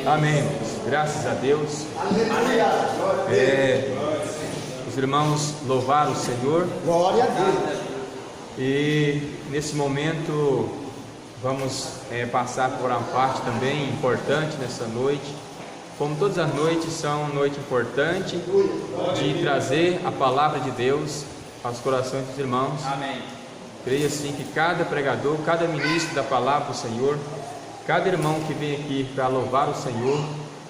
Amém. Graças a Deus. Os irmãos louvaram o Senhor. Glória a Deus. E nesse momento vamos passar por uma parte também importante nessa noite. Como todas as noites são uma noite importante de trazer a palavra de Deus aos corações dos irmãos. Amém. Creio assim que cada pregador, cada ministro da palavra do Senhor, cada irmão que vem aqui para louvar o Senhor,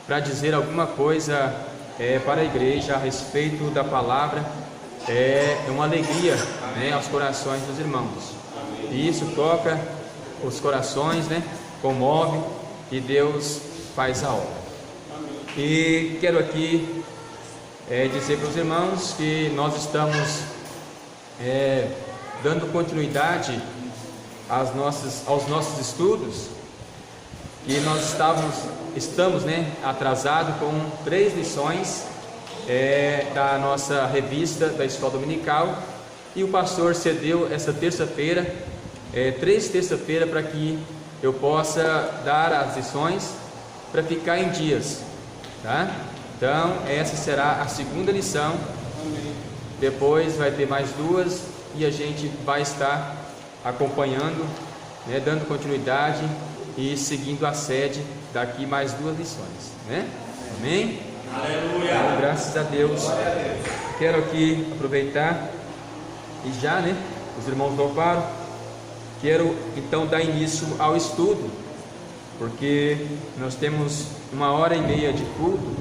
para dizer alguma coisa para a igreja a respeito da palavra, é uma alegria, né, aos corações dos irmãos. E isso toca os corações, né, comove, e Deus faz a obra. E quero aqui dizer para os irmãos que nós estamos dando continuidade aos nossos estudos, e nós estamos atrasados com 3 lições da nossa revista da Escola Dominical, e o pastor cedeu essa terça-feira, 3 terça-feiras, para que eu possa dar as lições para ficar em dias, tá? Então essa será a segunda lição. Depois vai ter mais 2 e a gente vai estar acompanhando, né, dando continuidade e seguindo a sede daqui mais 2 lições, né? Amém? Aleluia. Então, graças a Deus. Quero aqui aproveitar e já, né, os irmãos louvaram. Quero então dar início ao estudo, porque nós temos 1h30 de culto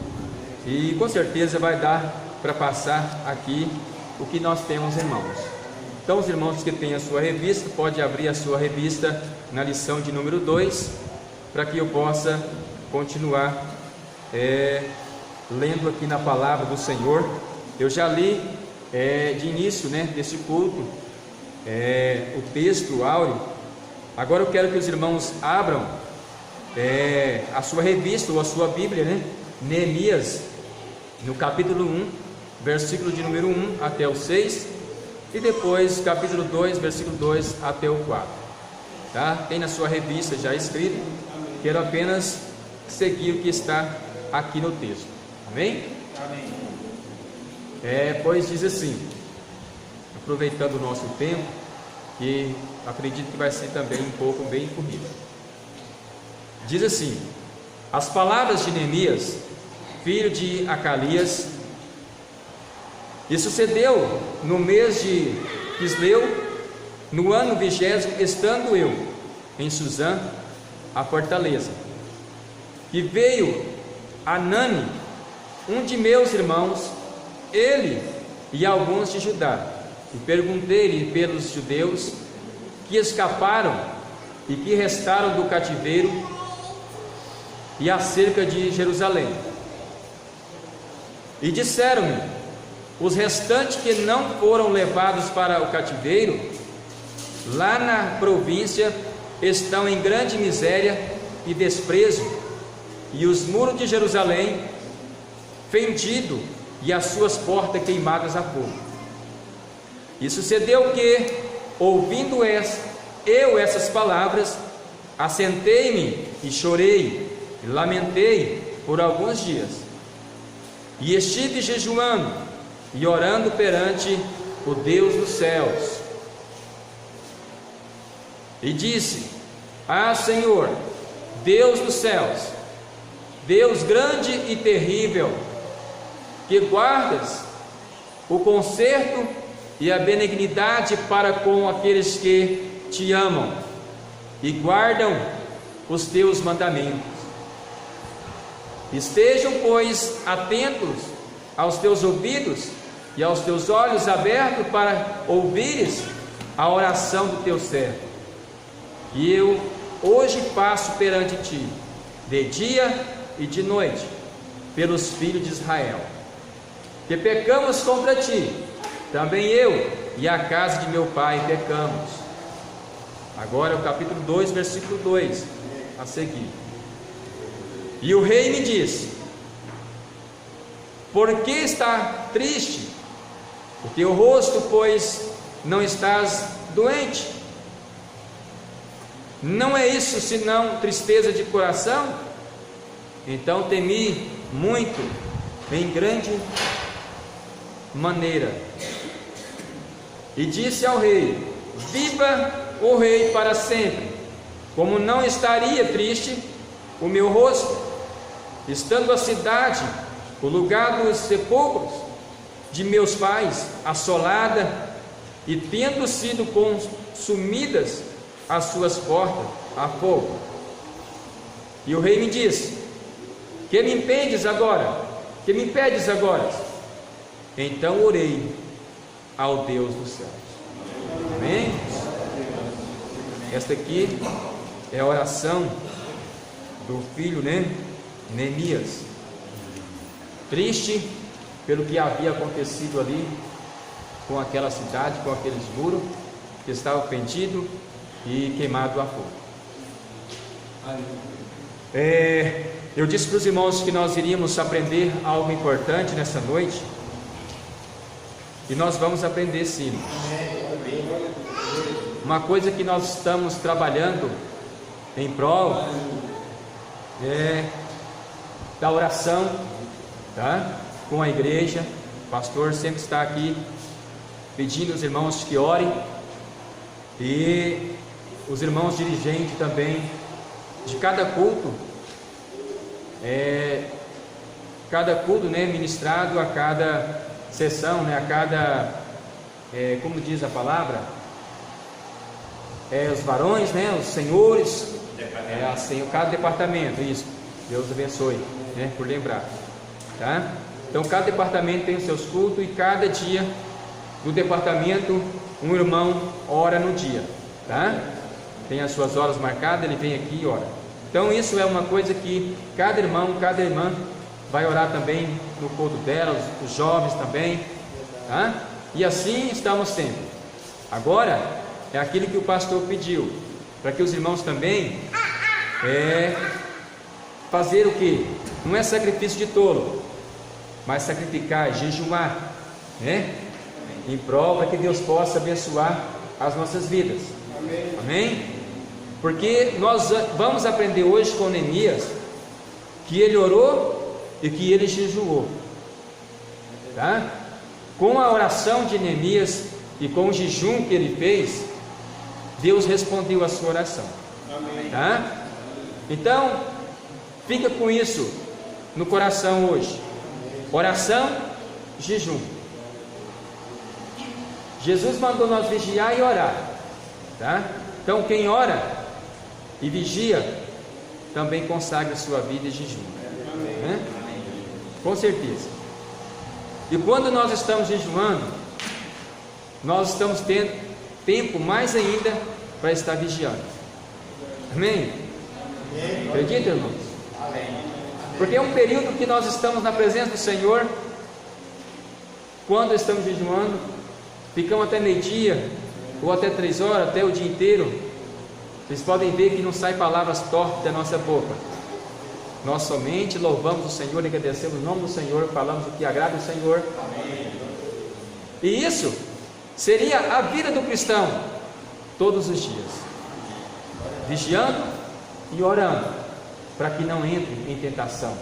e com certeza vai dar para passar aqui o que nós temos, irmãos. Então, os irmãos que têm a sua revista, pode abrir a sua revista na lição de número 2, para que eu possa continuar lendo aqui na palavra do Senhor. Eu já li de início, né, desse culto o texto áureo. Agora eu quero que os irmãos abram a sua revista ou a sua Bíblia, né, Neemias, no capítulo 1, versículo de número 1 até o 6, e depois capítulo 2, versículo 2 até o 4, tá? Tem na sua revista já escrito. Quero apenas seguir o que está aqui no texto. Amém? Amém. Pois diz assim, aproveitando o nosso tempo, e acredito que vai ser também um pouco bem corrido. Diz assim: as palavras de Neemias, filho de Acalias. E sucedeu no mês de Quisleu, no ano 20º, estando eu em Suzã, a fortaleza, que veio Anani, um de meus irmãos, ele e alguns de Judá, e perguntei-lhe pelos judeus que escaparam e que restaram do cativeiro, e acerca de Jerusalém. E disseram-me: os restantes que não foram levados para o cativeiro, lá na província, estão em grande miséria e desprezo, e os muros de Jerusalém fendidos, e as suas portas queimadas a fogo. E sucedeu que, ouvindo eu essas palavras, assentei-me e chorei, e lamentei por alguns dias, e estive jejuando e orando perante o Deus dos céus, e disse: ah, Senhor, Deus dos céus, Deus grande e terrível, que guardas o conserto e a benignidade para com aqueles que te amam e guardam os teus mandamentos. Estejam, pois, atentos aos teus ouvidos e aos teus olhos abertos para ouvires a oração do teu servo, que eu hoje faço perante ti, de dia e de noite, pelos filhos de Israel, que pecamos contra ti, também eu e a casa de meu pai pecamos. Agora é o capítulo 2, versículo 2 a seguir. E o rei me disse: por que está triste o teu rosto, pois não estás doente? Não é isso senão tristeza de coração? Então temi muito, em grande maneira, e disse ao rei: viva o rei para sempre. Como não estaria triste o meu rosto, estando a cidade, o lugar dos sepulcros de meus pais, assolada, e tendo sido consumidas as suas portas a fogo. E o rei me disse: que me impedes agora? Que me impedes agora? Então orei ao Deus dos céus. Amém? Esta aqui é a oração do filho, Neemias, triste pelo que havia acontecido ali com aquela cidade, com aqueles muros que estavam pendidos e queimados a fogo. Eu disse para os irmãos que nós iríamos aprender algo importante nessa noite, e nós vamos aprender sim. Uma coisa que nós estamos trabalhando em prol da oração, tá? Com a igreja. O pastor sempre está aqui pedindo aos irmãos que orem, e os irmãos dirigentes também de cada culto, ministrado a cada sessão, a cada, como diz a palavra, os varões, os senhores, cada departamento, isso, Deus abençoe, por lembrar, tá? Então cada departamento tem os seus cultos, e cada dia do departamento um irmão ora no dia, tá? Tem as suas horas marcadas, ele vem aqui e ora. Então isso é uma coisa que cada irmão, cada irmã vai orar também no culto dela, os jovens também, tá? E assim estamos sempre. Agora é aquilo que o pastor pediu, para que os irmãos também fazer o que? Não é sacrifício de tolo, mas sacrificar, jejuar, em prol para que Deus possa abençoar as nossas vidas. Amém? Porque nós vamos aprender hoje com Neemias que ele orou e que ele jejuou, tá? Com a oração de Neemias e com o jejum que ele fez, Deus respondeu a sua oração. Tá? Então fica com isso no coração hoje. Oração, jejum. Jesus mandou nós vigiar e orar, tá? Então quem ora e vigia também consagra a sua vida em jejum, com certeza. E quando nós estamos jejuando, nós estamos tendo tempo mais ainda para estar vigiando. Amém? Acredita, irmãos? Porque é um período que nós estamos na presença do Senhor. Quando estamos jejuando, ficamos até meio-dia, ou até 3 horas, até o dia inteiro. Vocês podem ver que não saem palavras tortas da nossa boca. Nós somente louvamos o Senhor, agradecemos o nome do Senhor, falamos o que agrada o Senhor. E isso seria a vida do cristão todos os dias, vigiando e orando, para que não entre em tentação,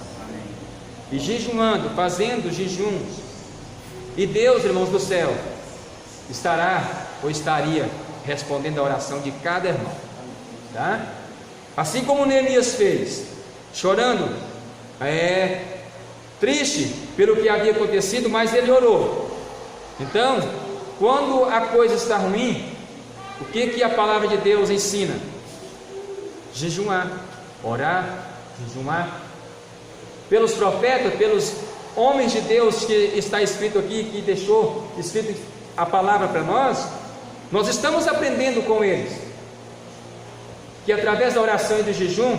e jejuando, fazendo jejuns, e Deus, irmãos do céu, estará ou estaria respondendo a oração de cada irmão, tá? Assim como Neemias fez, chorando, triste pelo que havia acontecido, mas ele orou. Então, quando a coisa está ruim, o que a palavra de Deus ensina? Jejuar, orar, jejuar. Pelos profetas, pelos homens de Deus que está escrito aqui, que deixou escrito a palavra para nós, nós estamos aprendendo com eles, que através da oração e do jejum,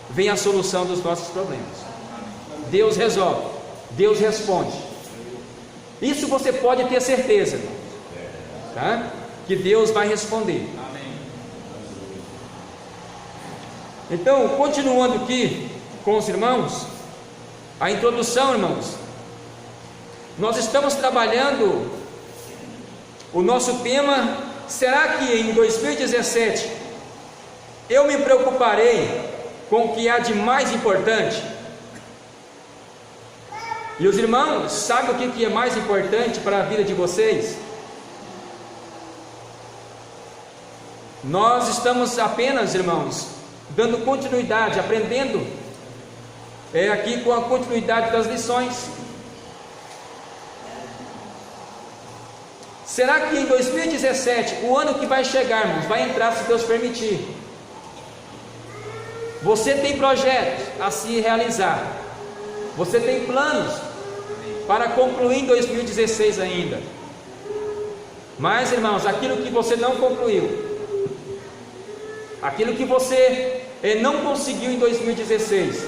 vem a solução dos nossos problemas. Deus resolve, Deus responde. Isso você pode ter certeza, tá? Que Deus vai responder. Então, continuando aqui com os irmãos, a introdução, irmãos, nós estamos trabalhando o nosso tema. Será que em 2017 eu me preocuparei com o que há de mais importante? E os irmãos, sabem o que é mais importante para a vida de vocês? Nós estamos apenas, irmãos, dando continuidade, aprendendo aqui com a continuidade das lições. Será que em 2017, o ano que vai chegar, irmãos, vai entrar se Deus permitir? Você tem projetos a se realizar, você tem planos para concluir em 2016 ainda. Mas, irmãos, aquilo que você não concluiu, aquilo que você não conseguiu em 2016,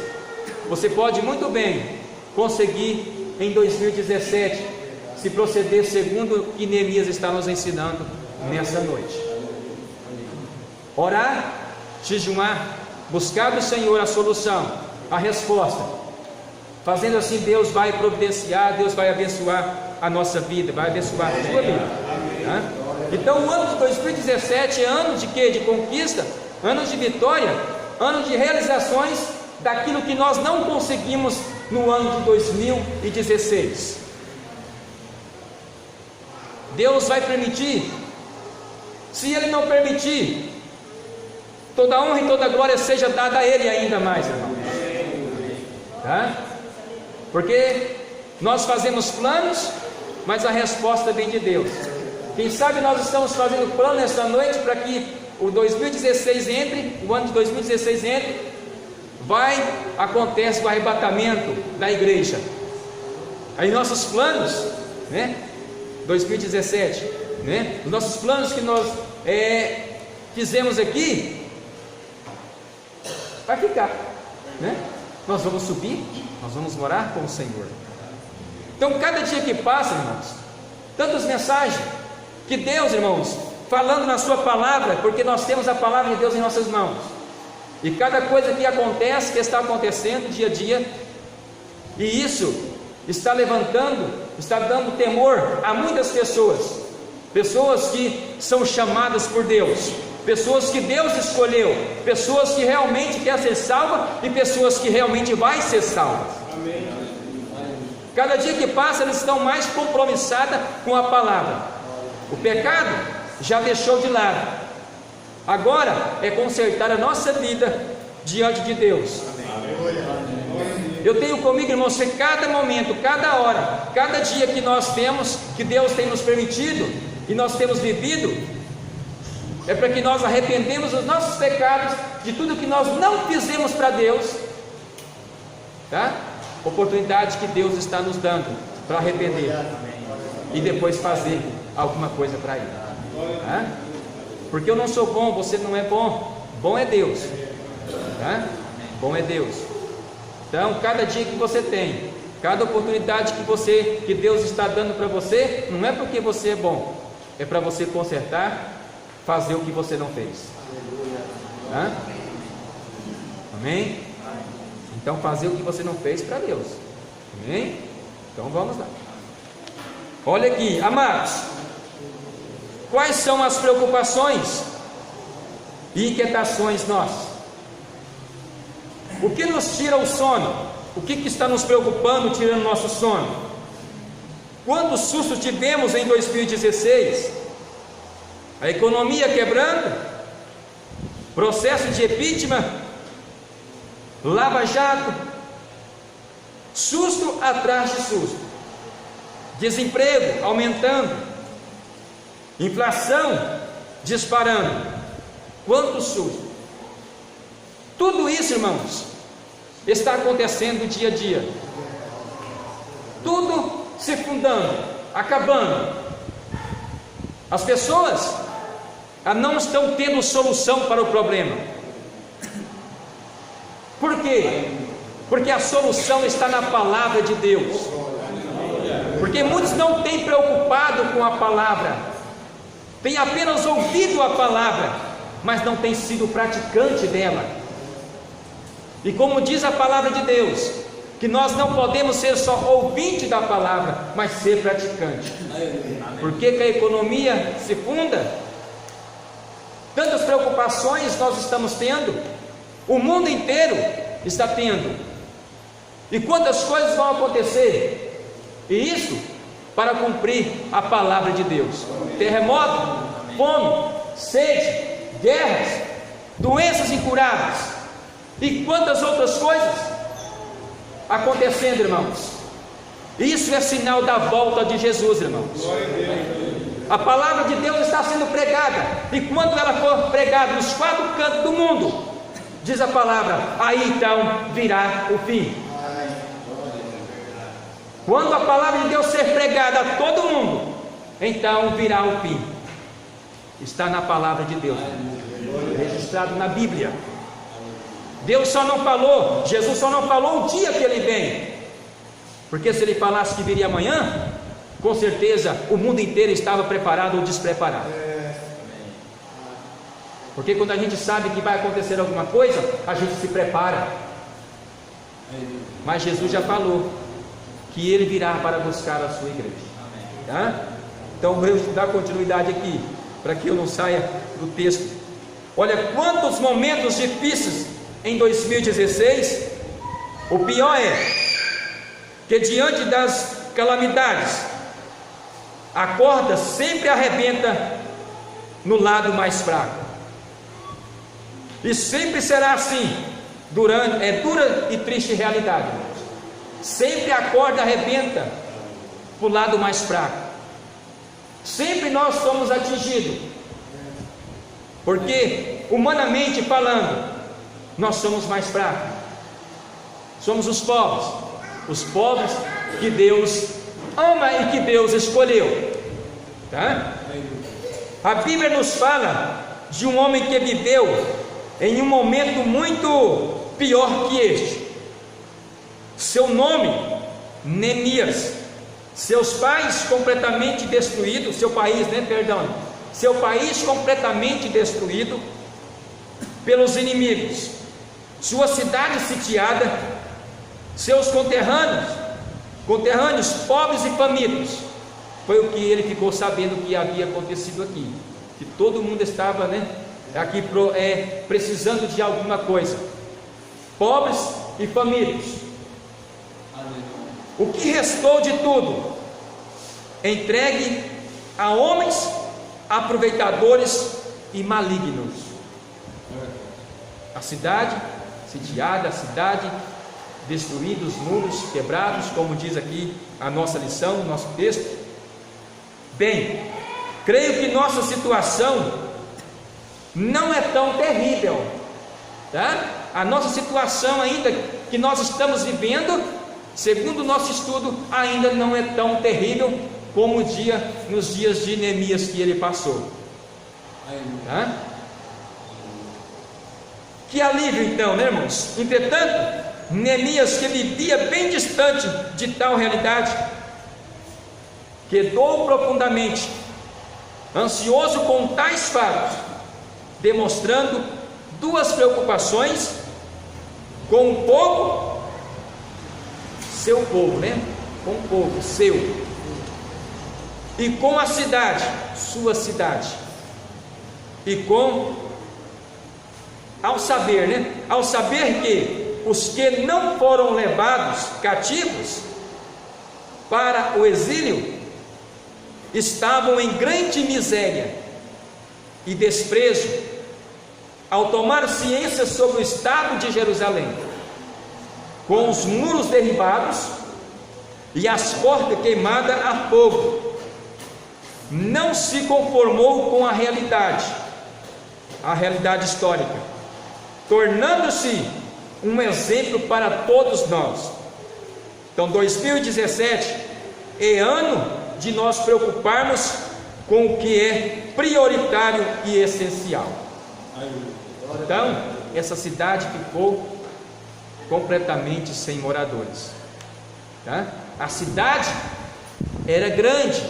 você pode muito bem conseguir em 2017, se proceder segundo o que Neemias está nos ensinando nessa noite. Orar, jejuar, buscar do Senhor a solução, a resposta. Fazendo assim, Deus vai providenciar, Deus vai abençoar a nossa vida, vai abençoar a sua vida. Tá? Então o ano de 2017 é ano de quê? De conquista, ano de vitória, ano de realizações daquilo que nós não conseguimos no ano de 2016. Deus vai permitir. Se Ele não permitir, toda honra e toda glória seja dada a Ele ainda mais, irmão. Tá? Porque nós fazemos planos, mas a resposta vem de Deus. Quem sabe nós estamos fazendo plano nesta noite para que o 2016 entre, o ano de 2016 entre, acontece o arrebatamento da igreja. Aí nossos planos, né? 2017, né? Os nossos planos que nós fizemos aqui, vai ficar, né? Nós vamos subir, nós vamos morar com o Senhor. Então cada dia que passa, irmãos, tantas mensagens que Deus, irmãos, falando na sua palavra, porque nós temos a palavra de Deus em nossas mãos, e cada coisa que acontece, que está acontecendo dia a dia, e isso está levantando, está dando temor a muitas pessoas, pessoas que são chamadas por Deus, pessoas que Deus escolheu, pessoas que realmente quer ser salva e pessoas que realmente vai ser salvas. Amém. Cada dia que passa eles estão mais compromissadas com a palavra. O pecado já deixou de lado, agora é consertar a nossa vida diante de Deus. Eu tenho comigo, irmãos, que cada momento, cada hora, cada dia que nós temos, que Deus tem nos permitido e nós temos vivido, é para que nós arrependemos dos nossos pecados, de tudo que nós não fizemos para Deus, tá? Oportunidade que Deus está nos dando para arrepender e depois fazer alguma coisa para Ele, tá? Porque eu não sou bom, você não é bom, bom é Deus, tá? Bom é Deus. Então cada dia que você tem, cada oportunidade que Deus está dando para você, não é porque você é bom, é para você consertar, fazer o que você não fez, tá? Amém? Então fazer o que você não fez para Deus, amém? Então vamos lá. Olha aqui, amados, quais são as preocupações e inquietações nossas? O que nos tira o sono? O que está nos preocupando, tirando nosso sono? Quantos sustos tivemos em 2016? A economia quebrando, processo de impeachment, lava-jato, susto atrás de susto, desemprego aumentando, inflação disparando. Quanto susto! Tudo isso, irmãos, está acontecendo dia a dia, tudo se fundando, acabando. As pessoas não estão tendo solução para o problema. Por quê? Porque a solução está na palavra de Deus. Porque muitos não têm preocupado com a palavra, têm apenas ouvido a palavra, mas não têm sido praticante dela. E como diz a palavra de Deus, que nós não podemos ser só ouvinte da palavra, mas ser praticante. Por que a economia se funda? Tantas preocupações nós estamos tendo, o mundo inteiro está tendo. E quantas coisas vão acontecer? E isso para cumprir a palavra de Deus. Terremoto, fome, sede, guerras, doenças incuráveis e quantas outras coisas acontecendo, irmãos. Isso é sinal da volta de Jesus, irmãos. A palavra de Deus está sendo pregada, e quando ela for pregada nos 4 cantos do mundo, diz a palavra, aí então virá o fim. Quando a palavra de Deus ser pregada a todo mundo, então virá o fim. Está na palavra de Deus, registrado na Bíblia. Deus só não falou, Jesus só não falou o dia que ele vem, porque se ele falasse que viria amanhã, com certeza o mundo inteiro estava preparado ou despreparado. Porque quando a gente sabe que vai acontecer alguma coisa, a gente se prepara. Mas Jesus já falou que ele virá para buscar a sua igreja. Tá? Então vamos dar continuidade aqui, para que eu não saia do texto. Olha quantos momentos difíceis em 2016. O pior é que diante das calamidades, a corda sempre arrebenta no lado mais fraco. E sempre será assim, é dura e triste realidade. Sempre a corda arrebenta para o lado mais fraco. Sempre nós somos atingidos, porque humanamente falando, nós somos mais fracos. Somos os pobres que Deus ama e que Deus escolheu. Tá? A Bíblia nos fala de um homem que viveu em um momento muito pior que este. Seu nome, Neemias. Seus pais completamente destruídos, seu país completamente destruído pelos inimigos, sua cidade sitiada, seus conterrâneos pobres e famintos. Foi o que ele ficou sabendo que havia acontecido aqui, que todo mundo estava, aqui precisando de alguma coisa, pobres e famintos. O que restou de tudo, entregue a homens aproveitadores e malignos. A cidade sitiada, a cidade destruída, os muros quebrados, como diz aqui a nossa lição, o nosso texto. Bem, creio que nossa situação não é tão terrível, tá? A nossa situação ainda que nós estamos vivendo, segundo o nosso estudo, ainda não é tão terrível como nos dias de Neemias que ele passou. Tá? Que alívio então, irmãos? Entretanto, Neemias, que vivia bem distante de tal realidade, quedou profundamente ansioso com tais fatos, demonstrando 2 preocupações com o povo, seu povo, com o povo seu, e com a cidade, sua cidade, e ao saber que os que não foram levados cativos para o exílio estavam em grande miséria e desprezo, ao tomar ciência sobre o estado de Jerusalém, com os muros derribados e as portas queimadas a fogo, não se conformou com a realidade histórica, tornando-se um exemplo para todos nós. Então 2017 é ano de nós preocuparmos com o que é prioritário e essencial. Então essa cidade ficou completamente sem moradores, tá? A cidade era grande,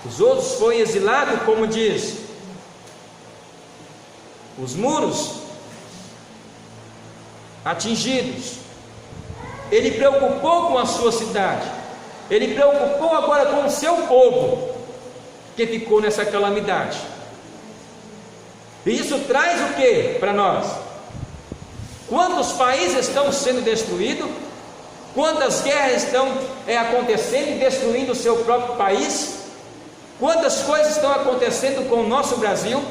os outros foram exilados, como diz, os muros atingidos. Ele preocupou com a sua cidade, ele preocupou agora com o seu povo, que ficou nessa calamidade. E isso traz o que para nós? Quantos países estão sendo destruídos? Quantas guerras estão acontecendo e destruindo o seu próprio país? Quantas coisas estão acontecendo com o nosso Brasil?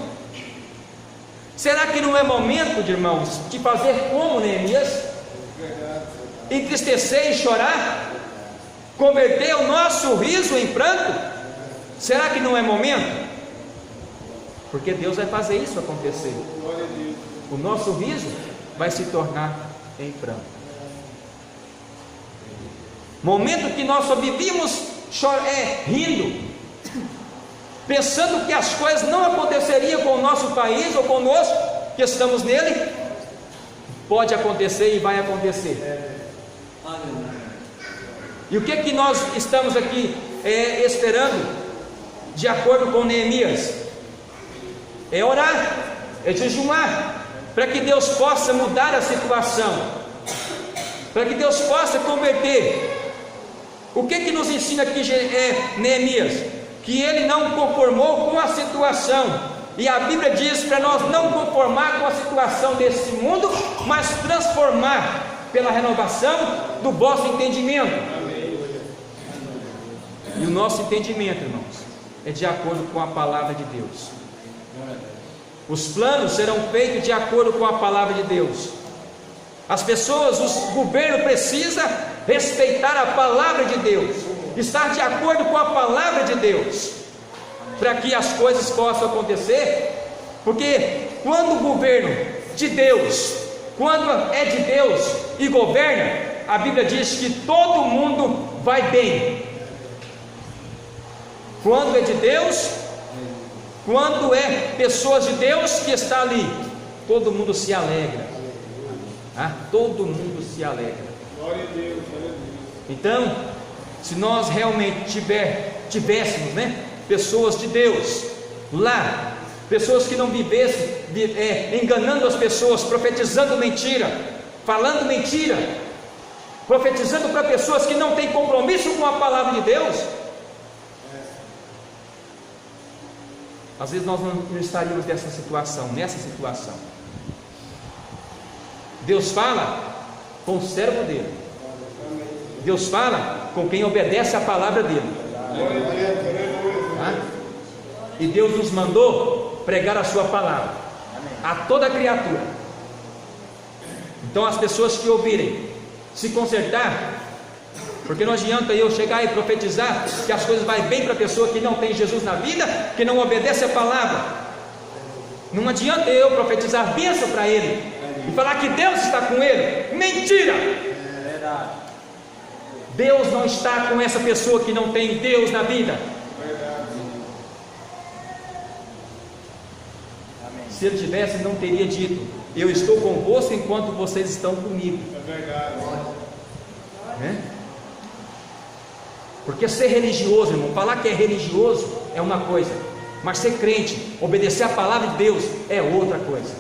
Será que não é momento, de irmãos, de fazer como Neemias? Entristecer e chorar? Converter o nosso riso em pranto? Será que não é momento? Porque Deus vai fazer isso acontecer. O nosso riso vai se tornar em pranto. Momento que nós só vivíamos rindo, pensando que as coisas não aconteceriam com o nosso país ou conosco, que estamos nele. Pode acontecer e vai acontecer. E o que nós estamos aqui esperando, de acordo com Neemias? É orar, é jejuar, para que Deus possa mudar a situação, para que Deus possa converter. O que nos ensina aqui Neemias? Que ele não conformou com a situação, e a Bíblia diz para nós não conformar com a situação desse mundo, mas transformar pela renovação do vosso entendimento. E o nosso entendimento, irmãos, é de acordo com a palavra de Deus. Os planos serão feitos de acordo com a palavra de Deus. As pessoas, o governo precisa respeitar a palavra de Deus, estar de acordo com a palavra de Deus, para que as coisas possam acontecer. Porque quando o governo de Deus, quando é de Deus e governa, a Bíblia diz que todo mundo vai bem. Quando é de Deus, quando é pessoas de Deus que está ali, todo mundo se alegra. Todo mundo se alegra. Glória a Deus. Então, se nós realmente tivéssemos, pessoas de Deus lá, pessoas que não vivessem enganando as pessoas, profetizando mentira, falando mentira, profetizando para pessoas que não têm compromisso com a palavra de Deus, às vezes nós não estaríamos nessa situação. Deus fala com o servo dele, Deus fala com quem obedece a palavra dele. E Deus nos mandou pregar a sua palavra a toda criatura. Então as pessoas que ouvirem, se consertar, porque não adianta eu chegar e profetizar que as coisas vão bem para a pessoa que não tem Jesus na vida, que não obedece a palavra. Não adianta eu profetizar bênção para ele e falar que Deus está com ele. Mentira! Deus não está com essa pessoa que não tem Deus na vida. Se ele tivesse, não teria dito: eu estou convosco enquanto vocês estão comigo. Porque ser religioso, irmão, falar que é religioso é uma coisa, mas ser crente, obedecer a palavra de Deus é outra coisa.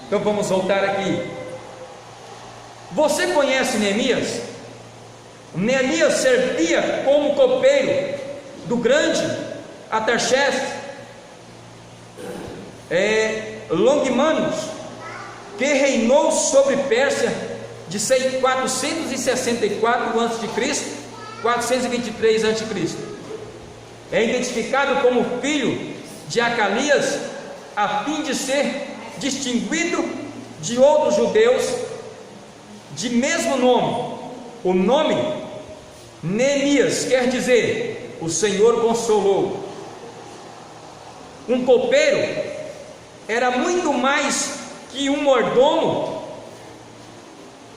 Então vamos voltar aqui. Você conhece Neemias? Neemias servia como copeiro do grande Artaxerxes Longimanus, que reinou sobre Pérsia de 464 a.C., 423 a.C. É identificado como filho de Acalias, a fim de ser distinguido de outros judeus de mesmo nome. O nome Neemias quer dizer: o Senhor consolou. Um copeiro era muito mais que um mordomo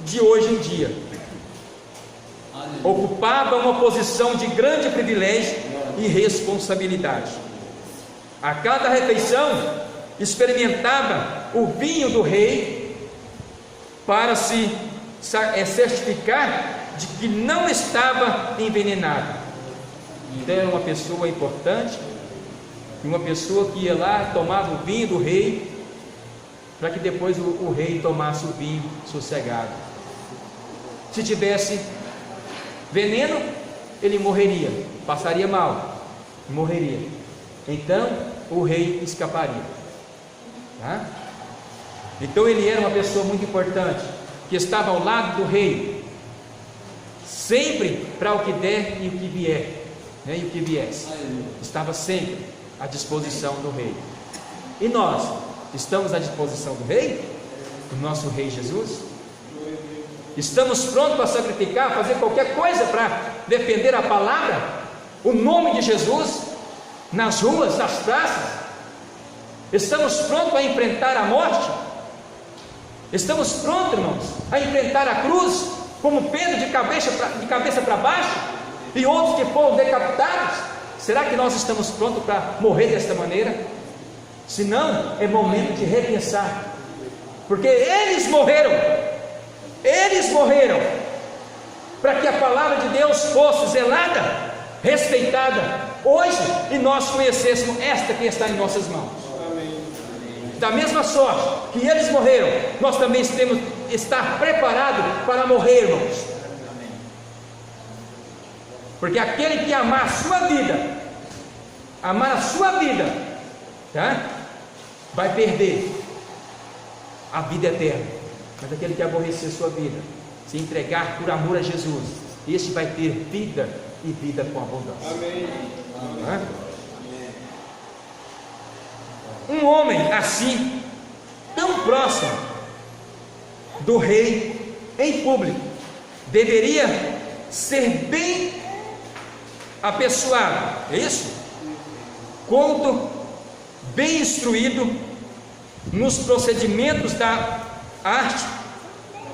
de hoje em dia. Ocupava uma posição de grande privilégio e responsabilidade. A cada refeição experimentava o vinho do rei para se certificar de que não estava envenenado. Então era uma pessoa importante, uma pessoa que ia lá, tomava o vinho do rei, para que depois o rei tomasse o vinho sossegado. Se tivesse veneno, ele morreria, passaria mal, morreria. Então o rei escaparia. Então ele era uma pessoa muito importante, que estava ao lado do rei, sempre para o que der e o que vier, né? E o que viesse, estava sempre à disposição do rei. E nós estamos à disposição do rei, do nosso rei Jesus? Estamos prontos para sacrificar, fazer qualquer coisa para defender a palavra, o nome de Jesus, nas ruas, nas praças? Estamos prontos a enfrentar a morte? Estamos prontos, irmãos, a enfrentar a cruz, como Pedro, de cabeça para baixo, e outros que foram decapitados? Será que nós estamos prontos para morrer desta maneira? Se não, é momento de repensar, porque eles morreram para que a palavra de Deus fosse zelada, respeitada hoje, e nós conhecêssemos esta que está em nossas mãos. Da mesma sorte que eles morreram, nós também temos que estar preparados para morrer, irmãos. Porque aquele que amar a sua vida, tá? Vai perder a vida eterna. Mas aquele que aborrecer sua vida, se entregar por amor a Jesus, este vai ter vida, e vida com abundância. Amém. Tá? Um homem assim, tão próximo do rei em público, deveria ser bem apessoado, é isso? Quanto bem instruído nos procedimentos da arte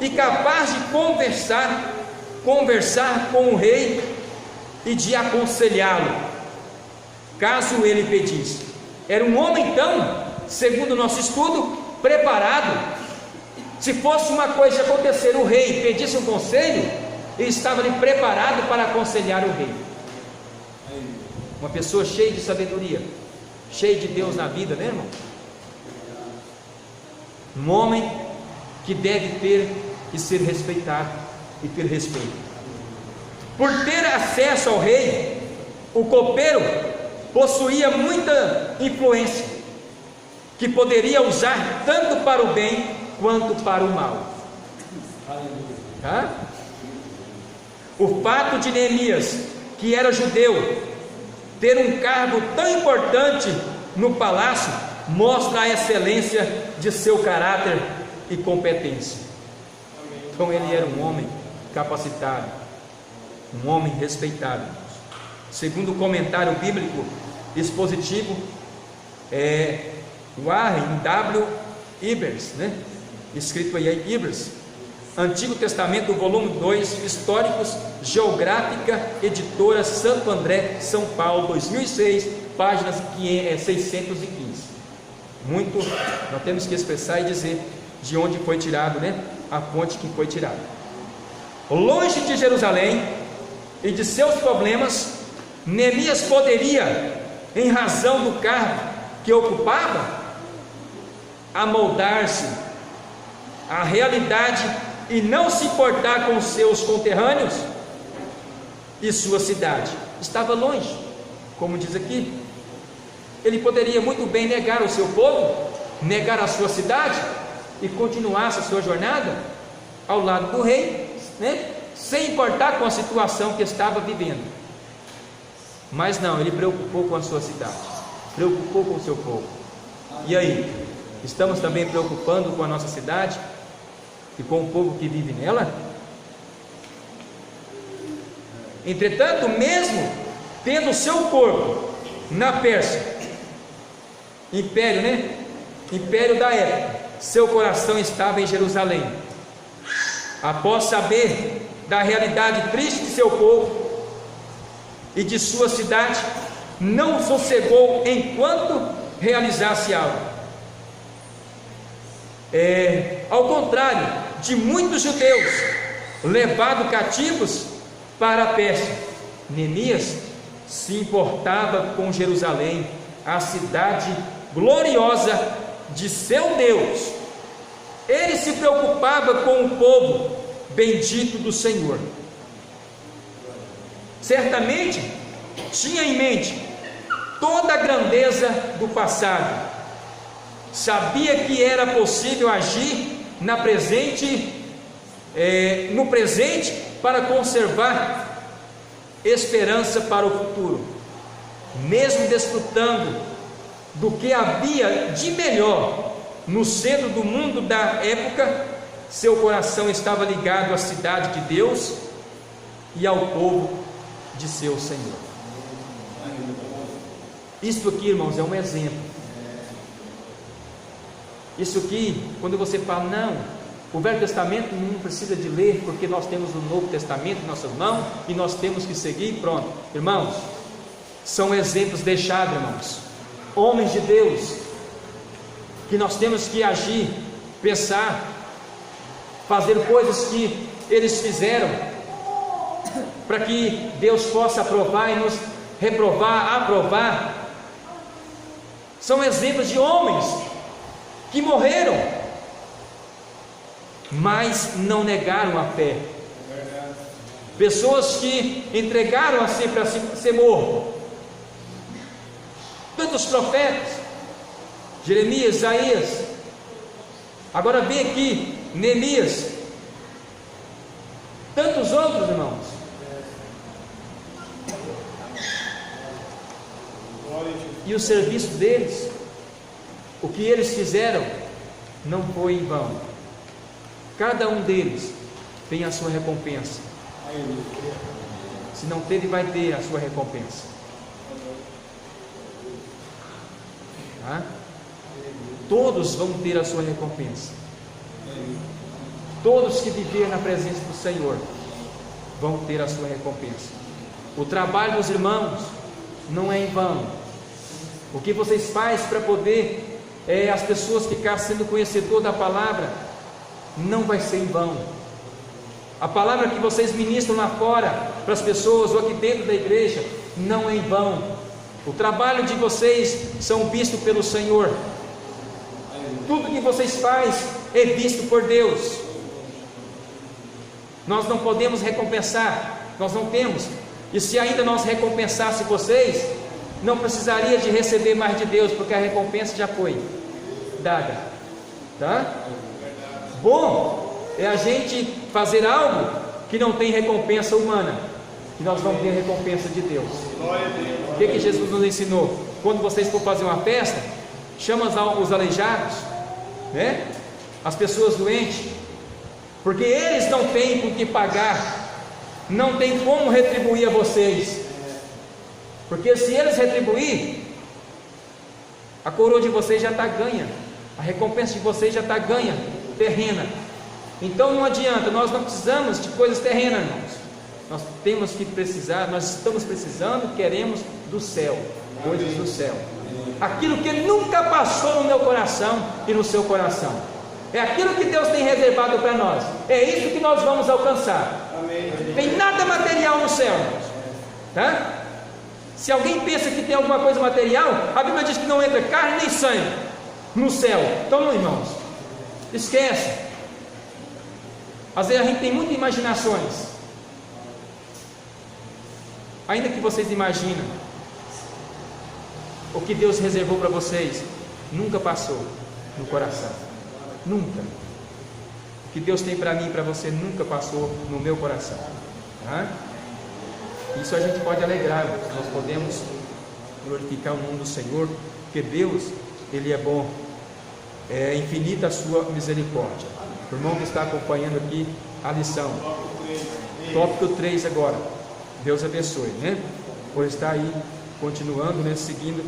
e capaz de conversar com o rei e de aconselhá-lo, caso ele pedisse. Era um homem então, segundo o nosso estudo, preparado. Se fosse uma coisa acontecer, o rei pedisse um conselho, ele estava ali preparado para aconselhar o rei. Uma pessoa cheia de sabedoria, cheia de Deus na vida, né, irmão? Um homem que deve ter e ser respeitado e ter respeito. Por ter acesso ao rei, o copeiro possuía muita influência, que poderia usar tanto para o bem quanto para o mal. Tá? O fato de Neemias, que era judeu, ter um cargo tão importante no palácio, mostra a excelência de seu caráter e competência. Então ele era um homem capacitado, um homem respeitado. Segundo o comentário bíblico expositivo, Warren W. Ebers, né? Escrito aí Ebers, Antigo Testamento, volume 2, Históricos, Geográfica, editora Santo André, São Paulo, 2006, páginas 615. Muito, nós temos que expressar e dizer de onde foi tirado, né? A fonte que foi tirada. Longe de Jerusalém e de seus problemas, Neemias poderia, em razão do cargo que ocupava, amoldar-se à realidade e não se importar com seus conterrâneos e sua cidade. Estava longe, como diz aqui. Ele poderia muito bem negar o seu povo, negar a sua cidade e continuar a sua jornada ao lado do rei, né? Sem importar com a situação que estava vivendo. Mas não, ele preocupou com a sua cidade, preocupou com o seu povo. E aí, estamos também preocupando com a nossa cidade e com o povo que vive nela? Entretanto, mesmo tendo o seu corpo na Pérsia, império, né? Império da época, seu coração estava em Jerusalém. Após saber da realidade triste de seu povo e de sua cidade, não sossegou enquanto realizasse algo. Ao contrário de muitos judeus levados cativos para a Pérsia, Neemias se importava com Jerusalém, a cidade gloriosa de seu Deus. Ele se preocupava com o povo bendito do Senhor. Certamente tinha em mente toda a grandeza do passado, sabia que era possível agir no presente para conservar esperança para o futuro, mesmo desfrutando do que havia de melhor no centro do mundo da época. Seu coração estava ligado à cidade de Deus e ao povo de seu Senhor. Isso aqui, irmãos, é um exemplo. Isso aqui, quando você fala, não, o Velho Testamento não precisa de ler, porque nós temos o Novo Testamento em nossas mãos e nós temos que seguir, pronto. Irmãos, são exemplos deixados, irmãos, homens de Deus, que nós temos que agir, pensar, fazer coisas que eles fizeram, para que Deus possa aprovar e nos reprovar, aprovar. São exemplos de homens que morreram, mas não negaram a fé. Pessoas que entregaram a si para ser morto. Tantos profetas, Jeremias, Isaías, agora vem aqui Neemias, tantos outros, irmãos. E o serviço deles, o que eles fizeram, não foi em vão. Cada um deles tem a sua recompensa. Se não teve, vai ter a sua recompensa. Tá? Todos vão ter a sua recompensa. Todos que viver na presença do Senhor vão ter a sua recompensa. O trabalho dos irmãos não é em vão. O que vocês fazem para poder as pessoas ficar sendo conhecedor da palavra não vai ser em vão. A palavra que vocês ministram lá fora para as pessoas ou aqui dentro da igreja não é em vão. O trabalho de vocês são vistos pelo Senhor. Tudo que vocês fazem é visto por Deus. Nós não podemos recompensar, nós não temos. E se ainda nós recompensasse vocês, não precisaria de receber mais de Deus, porque a recompensa já foi dada. Tá? Bom é a gente fazer algo que não tem recompensa humana, que nós vamos ter recompensa de Deus. O que Jesus nos ensinou? Quando vocês for fazer uma festa, chama os aleijados, né? As pessoas doentes, porque eles não têm com que pagar, não tem como retribuir a vocês, porque se eles retribuir, a coroa de vocês já está ganha, a recompensa de vocês já está ganha, terrena. Então não adianta, nós não precisamos de coisas terrenas, irmãos. Nós temos que precisar, nós estamos precisando, queremos do céu, coisas do céu. Aquilo que nunca passou no meu coração e no seu coração, é aquilo que Deus tem reservado para nós. É isso que nós vamos alcançar. Tem nada material no céu, irmãos. Tá? Se alguém pensa que tem alguma coisa material, a Bíblia diz que não entra carne nem sangue no céu. Então, irmãos, esquece. Às vezes a gente tem muitas imaginações. Ainda que vocês imaginam, o que Deus reservou para vocês nunca passou no coração. Nunca. O que Deus tem para mim e para você nunca passou no meu coração. Tá? Isso a gente pode alegrar. Nós podemos glorificar o nome do Senhor, porque Deus, Ele é bom. É infinita a sua misericórdia. O irmão que está acompanhando aqui a lição, tópico 3 agora. Deus abençoe, né? Por estar aí continuando, né? Seguindo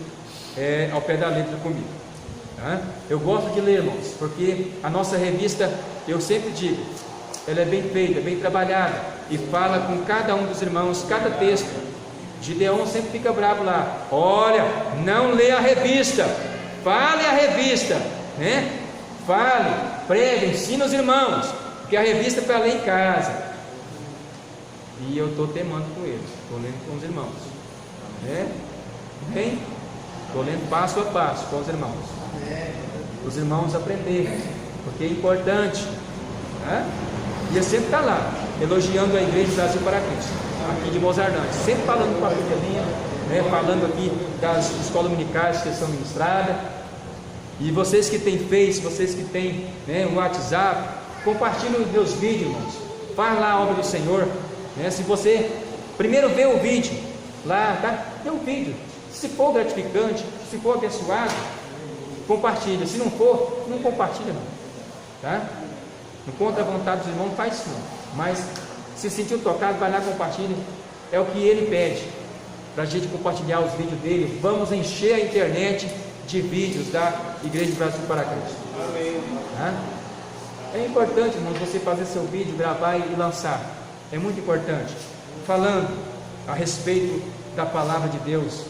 ao pé da letra comigo. Tá? Eu gosto de ler, irmãos, porque a nossa revista, eu sempre digo, ela é bem feita, bem trabalhada, e fala com cada um dos irmãos, cada texto. Gideon sempre fica bravo lá. Olha, não lê a revista, fale a revista, né? Fale, pregue, ensine os irmãos, porque a revista é para ler em casa. E eu estou temando com eles, estou lendo com os irmãos, né? Bem, estou lendo passo a passo com os irmãos. Os irmãos aprenderem, porque é importante, né? E eu sempre está lá, elogiando a Igreja do Brasil para Cristo, aqui de Mozardante, sempre falando com a Bíblia, né? Falando aqui das escolas dominicais que são ministradas. E vocês que têm Face, vocês que têm, né, o WhatsApp, compartilhem os meus vídeos, irmãos. Faz lá a obra do Senhor, né? Se você primeiro vê o vídeo lá, tá? Vê o vídeo. Se for gratificante, se for abençoado, compartilha. Se não for, não compartilha, não. Tá? Não contra a vontade dos irmãos, não faz isso não. Mas se sentiu tocado, vai lá, compartilha. É o que ele pede, para a gente compartilhar os vídeos dele. Vamos encher a internet de vídeos da Igreja do Brasil para Cristo. Amém. Tá? É importante, irmãos, você fazer seu vídeo, gravar e lançar. É muito importante. Falando a respeito da palavra de Deus.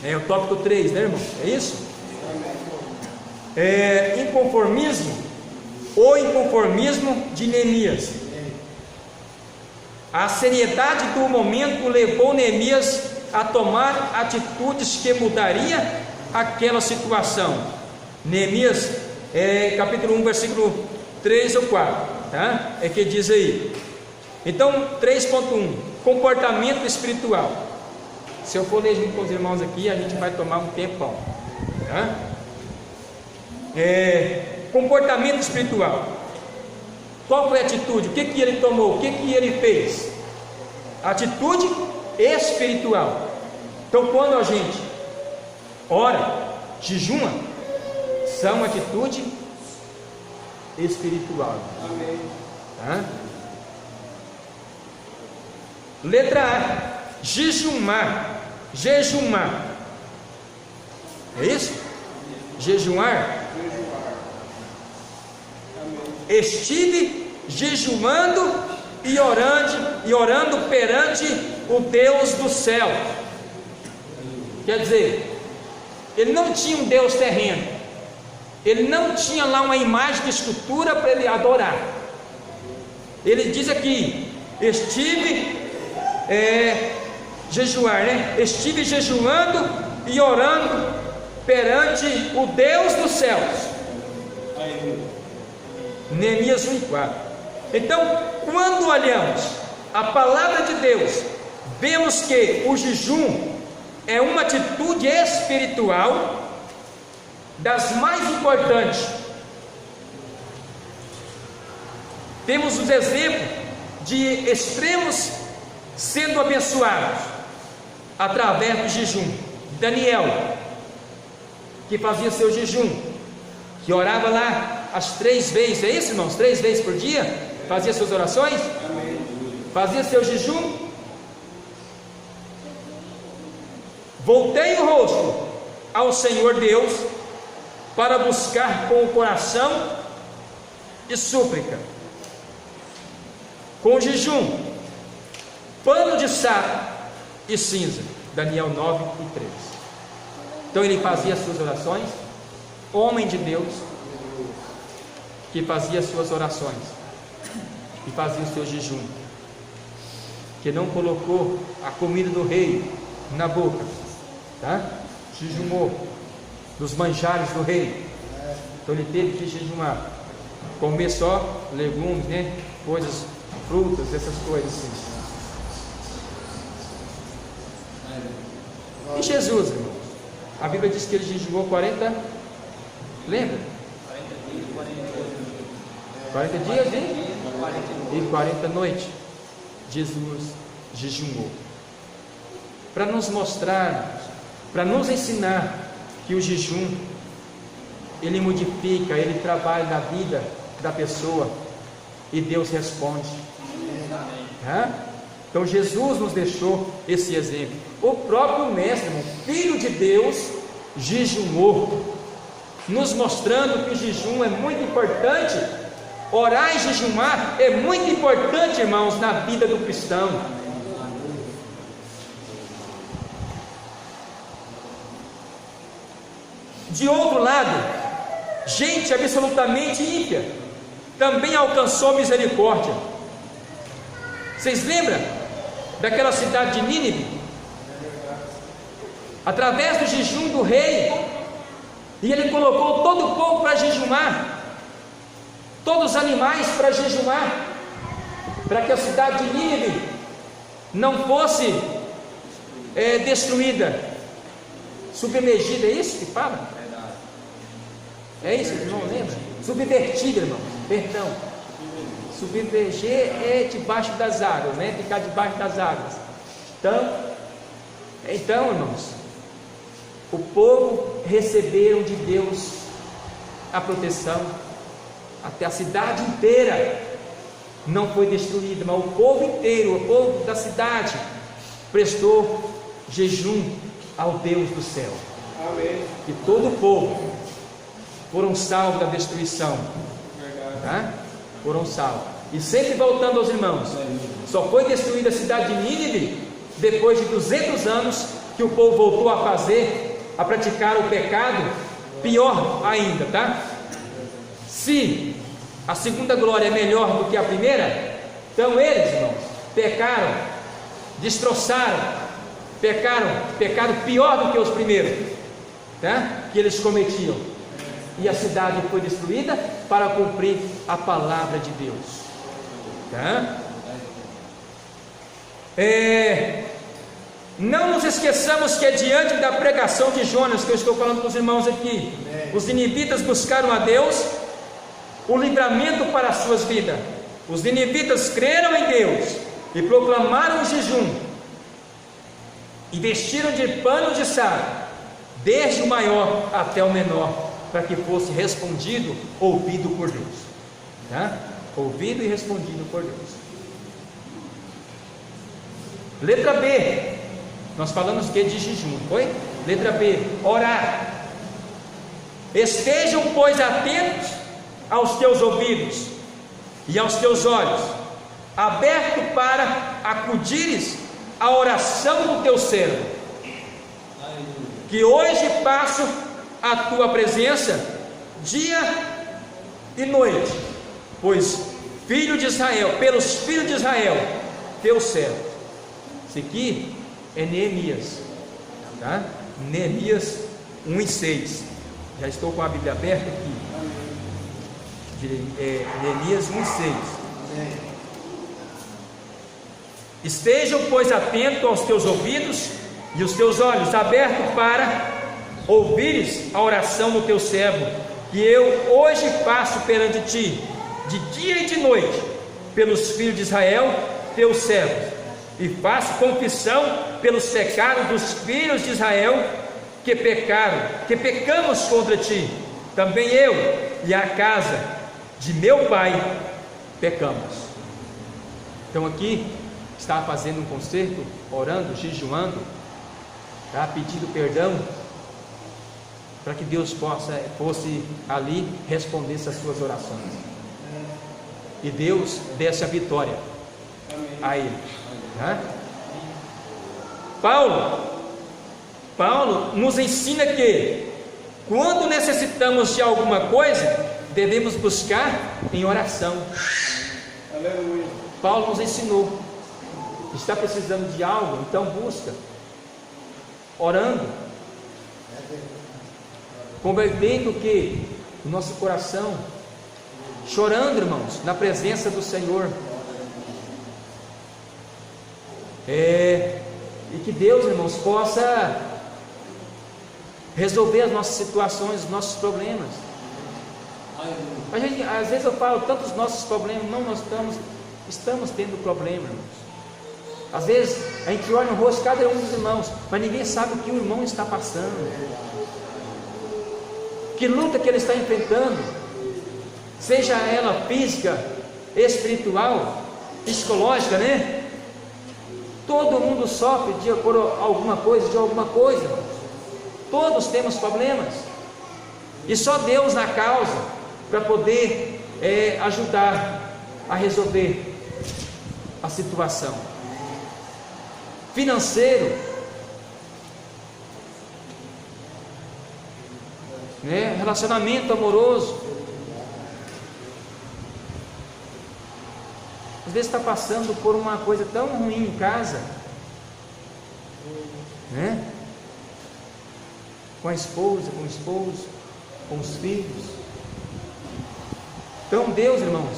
É o tópico 3, né, irmão? É isso? Inconformismo ou inconformismo de Neemias. A seriedade do momento levou Neemias a tomar atitudes que mudaria aquela situação. Neemias, capítulo 1, versículo 3 ou 4, tá? É que diz aí. Então, 3.1, comportamento espiritual. Se eu for ler junto com os irmãos aqui, a gente vai tomar um tempão, tá? Comportamento espiritual. Qual foi a atitude? O que ele tomou? O que ele fez? Atitude espiritual. Então, quando a gente ora, jejuma, são atitude espiritual. Amém. Tá? Letra A, jejumar. É isso? Jejuar. Estive jejuando e orando perante o Deus do céu. Quer dizer, ele não tinha um Deus terreno, ele não tinha lá uma imagem de escultura para ele adorar. Ele diz aqui: estive jejuar, né? Estive jejuando e orando perante o Deus dos céus. Neemias 1:4. Então, quando olhamos a palavra de Deus, vemos que o jejum é uma atitude espiritual das mais importantes. Temos os exemplos de extremos sendo abençoados através do jejum. Daniel, que fazia seu jejum, que orava lá as 3 vezes, é isso, irmãos? 3 vezes por dia, fazia suas orações. Amém. Fazia seu jejum. Voltei o rosto ao Senhor Deus para buscar com o coração e súplica, com jejum, pano de saco e cinza. Daniel 9:3. Então ele fazia suas orações, homem de Deus, que fazia suas orações e fazia o seu jejum, que não colocou a comida do rei na boca, tá? Jejumou dos manjares do rei. Então ele teve que jejuar, comer só legumes, né? Coisas, frutas, essas coisas assim. E Jesus, irmão, a Bíblia diz que ele jejuou 40, lembra? 40 dias e 40 noites. Jesus jejuou para nos mostrar, para nos ensinar que o jejum ele modifica, ele trabalha na vida da pessoa e Deus responde. Então Jesus nos deixou esse exemplo. O próprio mestre, filho de Deus, jejuou, nos mostrando que o jejum é muito importante. Orar e jejumar é muito importante, irmãos, na vida do cristão. De outro lado, gente absolutamente ímpia também alcançou misericórdia. Vocês lembram daquela cidade de Nínive? Através do jejum do rei, e ele colocou todo o povo para jejumar, todos os animais para jejumar, para que a cidade de Nínive não fosse destruída, submergida. É isso que fala? É isso, irmão, lembra? Subvertido, irmão, perdão. Submerger é debaixo das águas, né? Ficar debaixo das águas. Então, irmãos, o povo receberam de Deus a proteção. Até a cidade inteira não foi destruída, mas o povo inteiro, o povo da cidade, prestou jejum ao Deus do céu. Amém. E todo o povo foram salvos da destruição. Tá? Foram salvos. E sempre voltando aos irmãos, só foi destruída a cidade de Nínive depois de 200 anos que o povo voltou a praticar o pecado, pior ainda, tá? Se a segunda glória é melhor do que a primeira, então eles, irmãos, pecaram, destroçaram, pecaram pior do que os primeiros, tá? Que eles cometiam. E a cidade foi destruída para cumprir a palavra de Deus. Tá? Não nos esqueçamos que diante da pregação de Jonas, que eu estou falando com os irmãos aqui, os ninivitas buscaram a Deus o livramento para as suas vidas. Os ninivitas creram em Deus e proclamaram o jejum e vestiram de pano de saco, desde o maior até o menor, para que fosse respondido, ouvido por Deus. Tá? Ouvido e respondido por Deus. Letra B, nós falamos que de jejum, foi? Letra B, orar. Estejam, pois, atentos aos teus ouvidos e aos teus olhos, aberto para acudires à oração do teu servo, que hoje passo a tua presença dia e noite, pois filho de Israel, pelos filhos de Israel, teu servo. Isso aqui é Neemias, tá? Neemias 1 e 6. Já estou com a Bíblia aberta aqui. Neemias 1 e 6. Estejam, pois, atentos aos teus ouvidos e os teus olhos abertos para ouvires a oração do teu servo, que eu hoje passo perante ti, de dia e de noite, pelos filhos de Israel, teus servos, e faço confissão pelos pecados dos filhos de Israel que pecamos contra ti. Também eu e a casa de meu pai pecamos. Então aqui está fazendo um concerto, orando, jejuando, tá? Pedindo perdão, para que Deus fosse ali responder essas suas orações, e Deus desse a vitória a ele. Tá? Paulo nos ensina que quando necessitamos de alguma coisa, devemos buscar em oração. Aleluia. Paulo nos ensinou. Está precisando de algo? Então busca, orando, convertendo o que? O nosso coração, chorando, irmãos, na presença do Senhor. E que Deus, irmãos, possa resolver as nossas situações, os nossos problemas. Às vezes eu falo tantos nossos problemas, não, nós estamos tendo problema, irmãos. Às vezes a gente olha no rosto de cada um dos irmãos, mas ninguém sabe o que o irmão está passando, que luta que ele está enfrentando, seja ela física, espiritual, psicológica, né? Todo mundo sofre por alguma coisa, todos temos problemas, e só Deus na causa para poder ajudar a resolver a situação. Financeiro, né? Relacionamento amoroso. Às vezes está passando por uma coisa tão ruim em casa, né? Com a esposa, com o esposo, com os filhos. Então Deus, irmãos,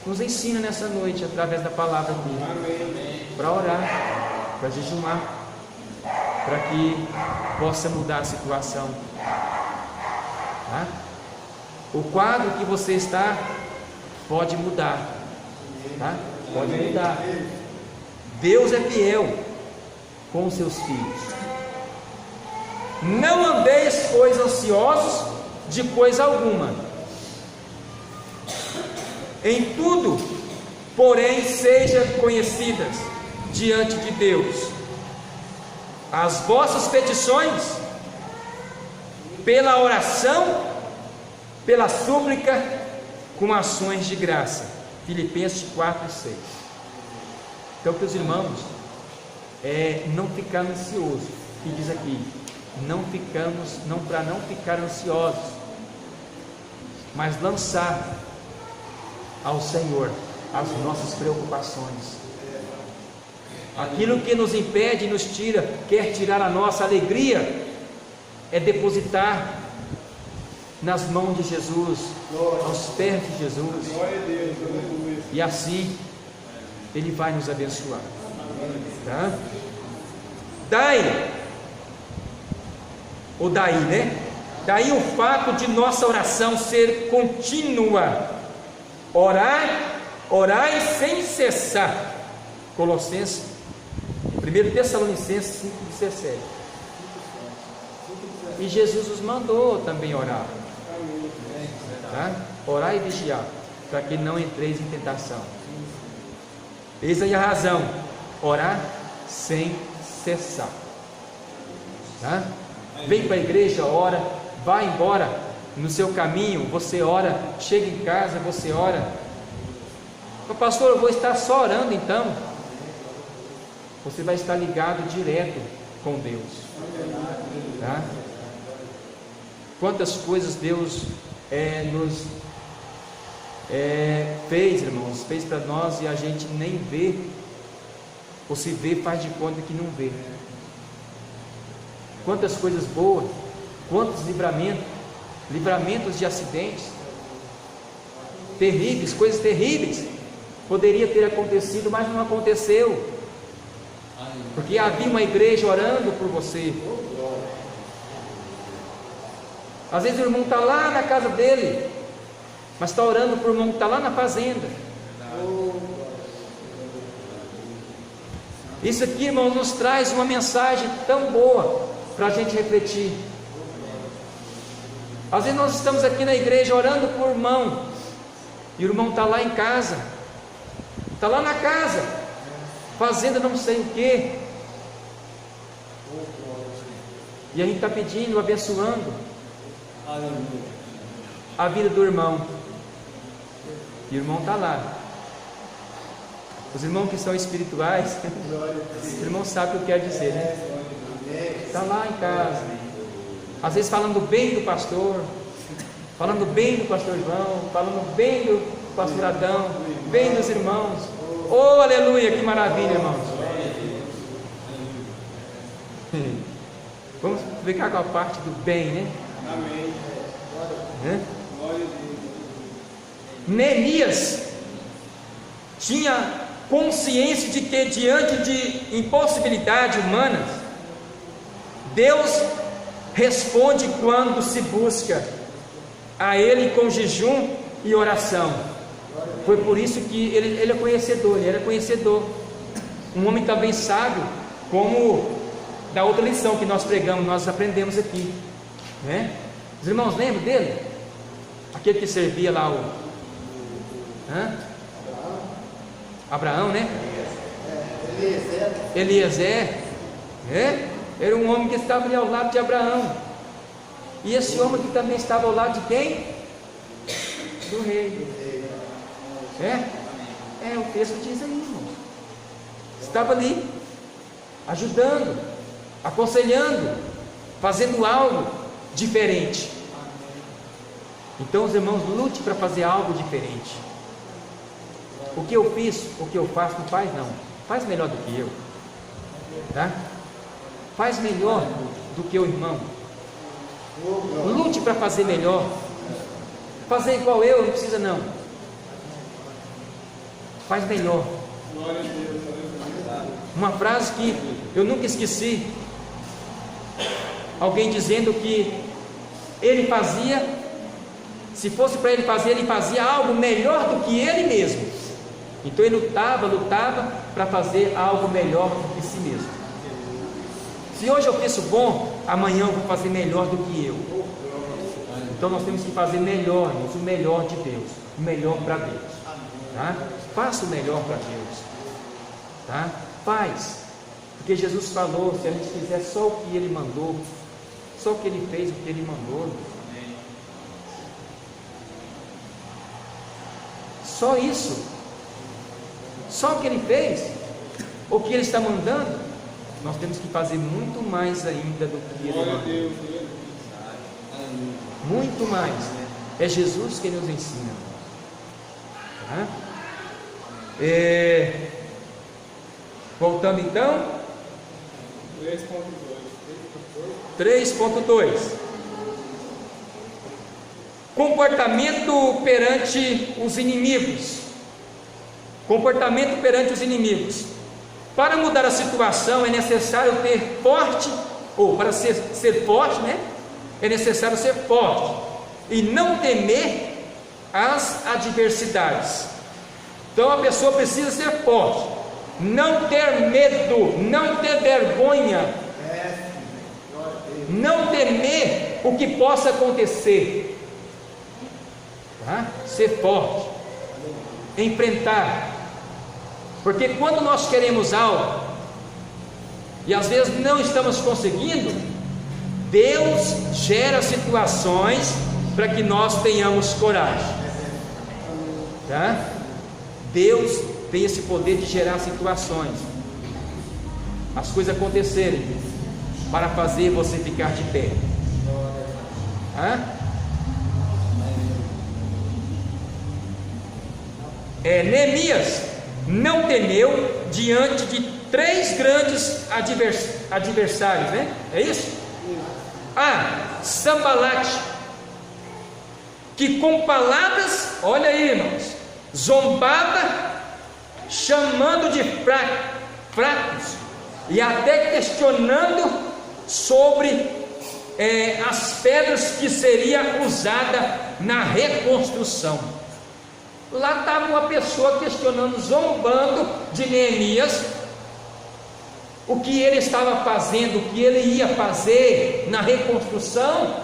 nos ensina nessa noite, através da palavra dele, para orar, para jejumar, para que possa mudar a situação. Tá? O quadro que você está pode mudar, tá? Pode mudar. Deus é fiel com os seus filhos. Não andeis, pois, ansiosos de coisa alguma. Em tudo, porém, sejam conhecidas diante de Deus as vossas petições, pela oração, pela súplica, com ações de graça. Filipenses 4 e 6. Então, que os irmãos não ficar ansioso, que diz aqui, para não ficar ansiosos, mas lançar ao Senhor as nossas preocupações. Aquilo que nos impede, nos tira, quer tirar a nossa alegria, é depositar nas mãos de Jesus, aos pés de Jesus, e assim Ele vai nos abençoar. Tá? Daí o fato de nossa oração ser contínua. Orai sem cessar. Colossenses, 1 Tessalonicenses 5,17. E Jesus nos mandou também orar. Tá? Orar e vigiar, para que não entreis em tentação. Eis aí a razão: orar sem cessar. Tá? Vem para a igreja, ora, vai embora no seu caminho, você ora, chega em casa, você ora. Pastor, eu vou estar só orando então. Você vai estar ligado direto com Deus. Tá? Quantas coisas Deus nos fez, irmãos, fez para nós e a gente nem vê, ou se vê, faz de conta que não vê. Quantas coisas boas, quantos livramentos de acidentes terríveis, coisas terríveis, poderia ter acontecido, mas não aconteceu, porque havia uma igreja orando por você. Às vezes o irmão está lá na casa dele, mas está orando por um irmão que está lá na fazenda. Isso aqui, irmão, nos traz uma mensagem tão boa para a gente refletir. Às vezes nós estamos aqui na igreja orando por irmão, e o irmão está lá em casa, está lá na casa, fazendo não sei o que, e a gente está pedindo, abençoando a vida do irmão, e o irmão está lá. Os irmãos que são espirituais, os irmãos sabem o que quer dizer, né? Está lá em casa, às vezes falando bem do pastor, falando bem do pastor João, falando bem do pastor Adão, bem dos irmãos. Oh, aleluia, que maravilha, irmãos. Vamos ficar com a parte do bem, né? Amém. Neemias tinha consciência de que, diante de impossibilidades humanas, Deus responde quando se busca a Ele com jejum e oração. Foi por isso que ele é conhecedor, ele era conhecedor, um homem também sábio, como da outra lição que nós pregamos, nós aprendemos aqui, né? Os irmãos lembram dele? Aquele que servia lá Abraão, né? Eliezer, era um homem que estava ali ao lado de Abraão, e esse homem que também estava ao lado de quem? Do rei. O texto diz aí, irmãos, estava ali, ajudando, aconselhando, fazendo algo diferente. Então, os irmãos, lute para fazer algo diferente. O que eu fiz, o que eu faço, não faz não, faz melhor do que eu, tá? Faz melhor do que o irmão. Lute para fazer melhor. Fazer igual eu, não precisa não. Faz melhor. Uma frase que eu nunca esqueci, alguém dizendo que ele fazia, se fosse para ele fazer, ele fazia algo melhor do que ele mesmo. Então ele lutava para fazer algo melhor do que si mesmo. Se hoje eu penso bom, amanhã eu vou fazer melhor do que eu. Então nós temos que fazer melhor, irmãos, o melhor de Deus, o melhor para Deus, tá? Faça o melhor para Deus, tá? Faz, porque Jesus falou, se a gente fizer só o que Ele mandou, só o que Ele fez, o que Ele mandou, só isso, só o que Ele fez, o que Ele está mandando, nós temos que fazer muito mais ainda do que Ele mandou. Muito mais. É Jesus que nos ensina. Tá? Voltando então. 3.2. Comportamento perante os inimigos. Comportamento perante os inimigos. Para mudar a situação é necessário ter forte, ou para ser forte, né? É necessário ser forte e não temer as adversidades. Então a pessoa precisa ser forte, não ter medo, não ter vergonha, não temer o que possa acontecer, tá? Ser forte, enfrentar, porque quando nós queremos algo e às vezes não estamos conseguindo, Deus gera situações para que nós tenhamos coragem, tá? Deus tem esse poder de gerar situações, as coisas acontecerem, para fazer você ficar de pé, tá? Neemias não temeu diante de 3 grandes adversários, né? É isso? Sambalat, que com palavras, olha aí, irmãos, zombava, chamando de fracos e até questionando sobre as pedras que seria usada na reconstrução. Lá estava uma pessoa questionando, zombando de Neemias, o que ele estava fazendo, o que ele ia fazer na reconstrução,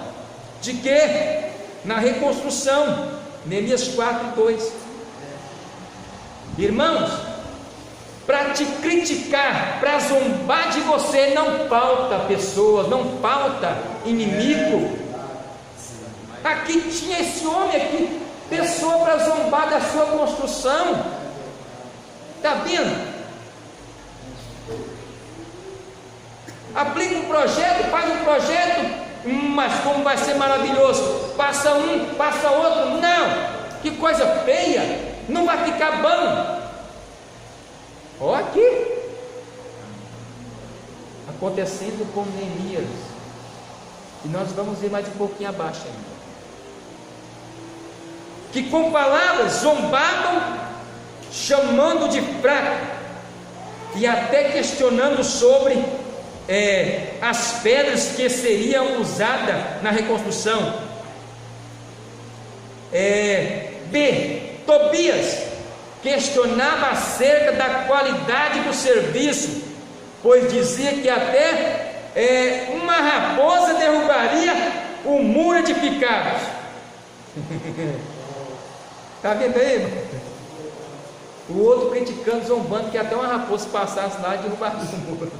de quê? Na reconstrução, Neemias 4:2. Irmãos, para te criticar, para zombar de você, não falta pessoas, não falta inimigo. Aqui tinha esse homem aqui, pessoa para zombar da sua construção, está vendo? Aplica um projeto, faz um projeto, mas como vai ser maravilhoso, passa um, passa outro, não, que coisa feia, não vai ficar bom. Olha aqui, acontecendo com Neemias, e nós vamos ver mais um pouquinho abaixo ainda, que com palavras zombavam, chamando de fraco, e até questionando sobre as pedras que seriam usadas na reconstrução. Tobias questionava acerca da qualidade do serviço, pois dizia que até uma raposa derrubaria o muro edificado. Está vendo aí, irmão? O outro criticando, zombando, que até uma raposa passasse lá e derrubaria o muro.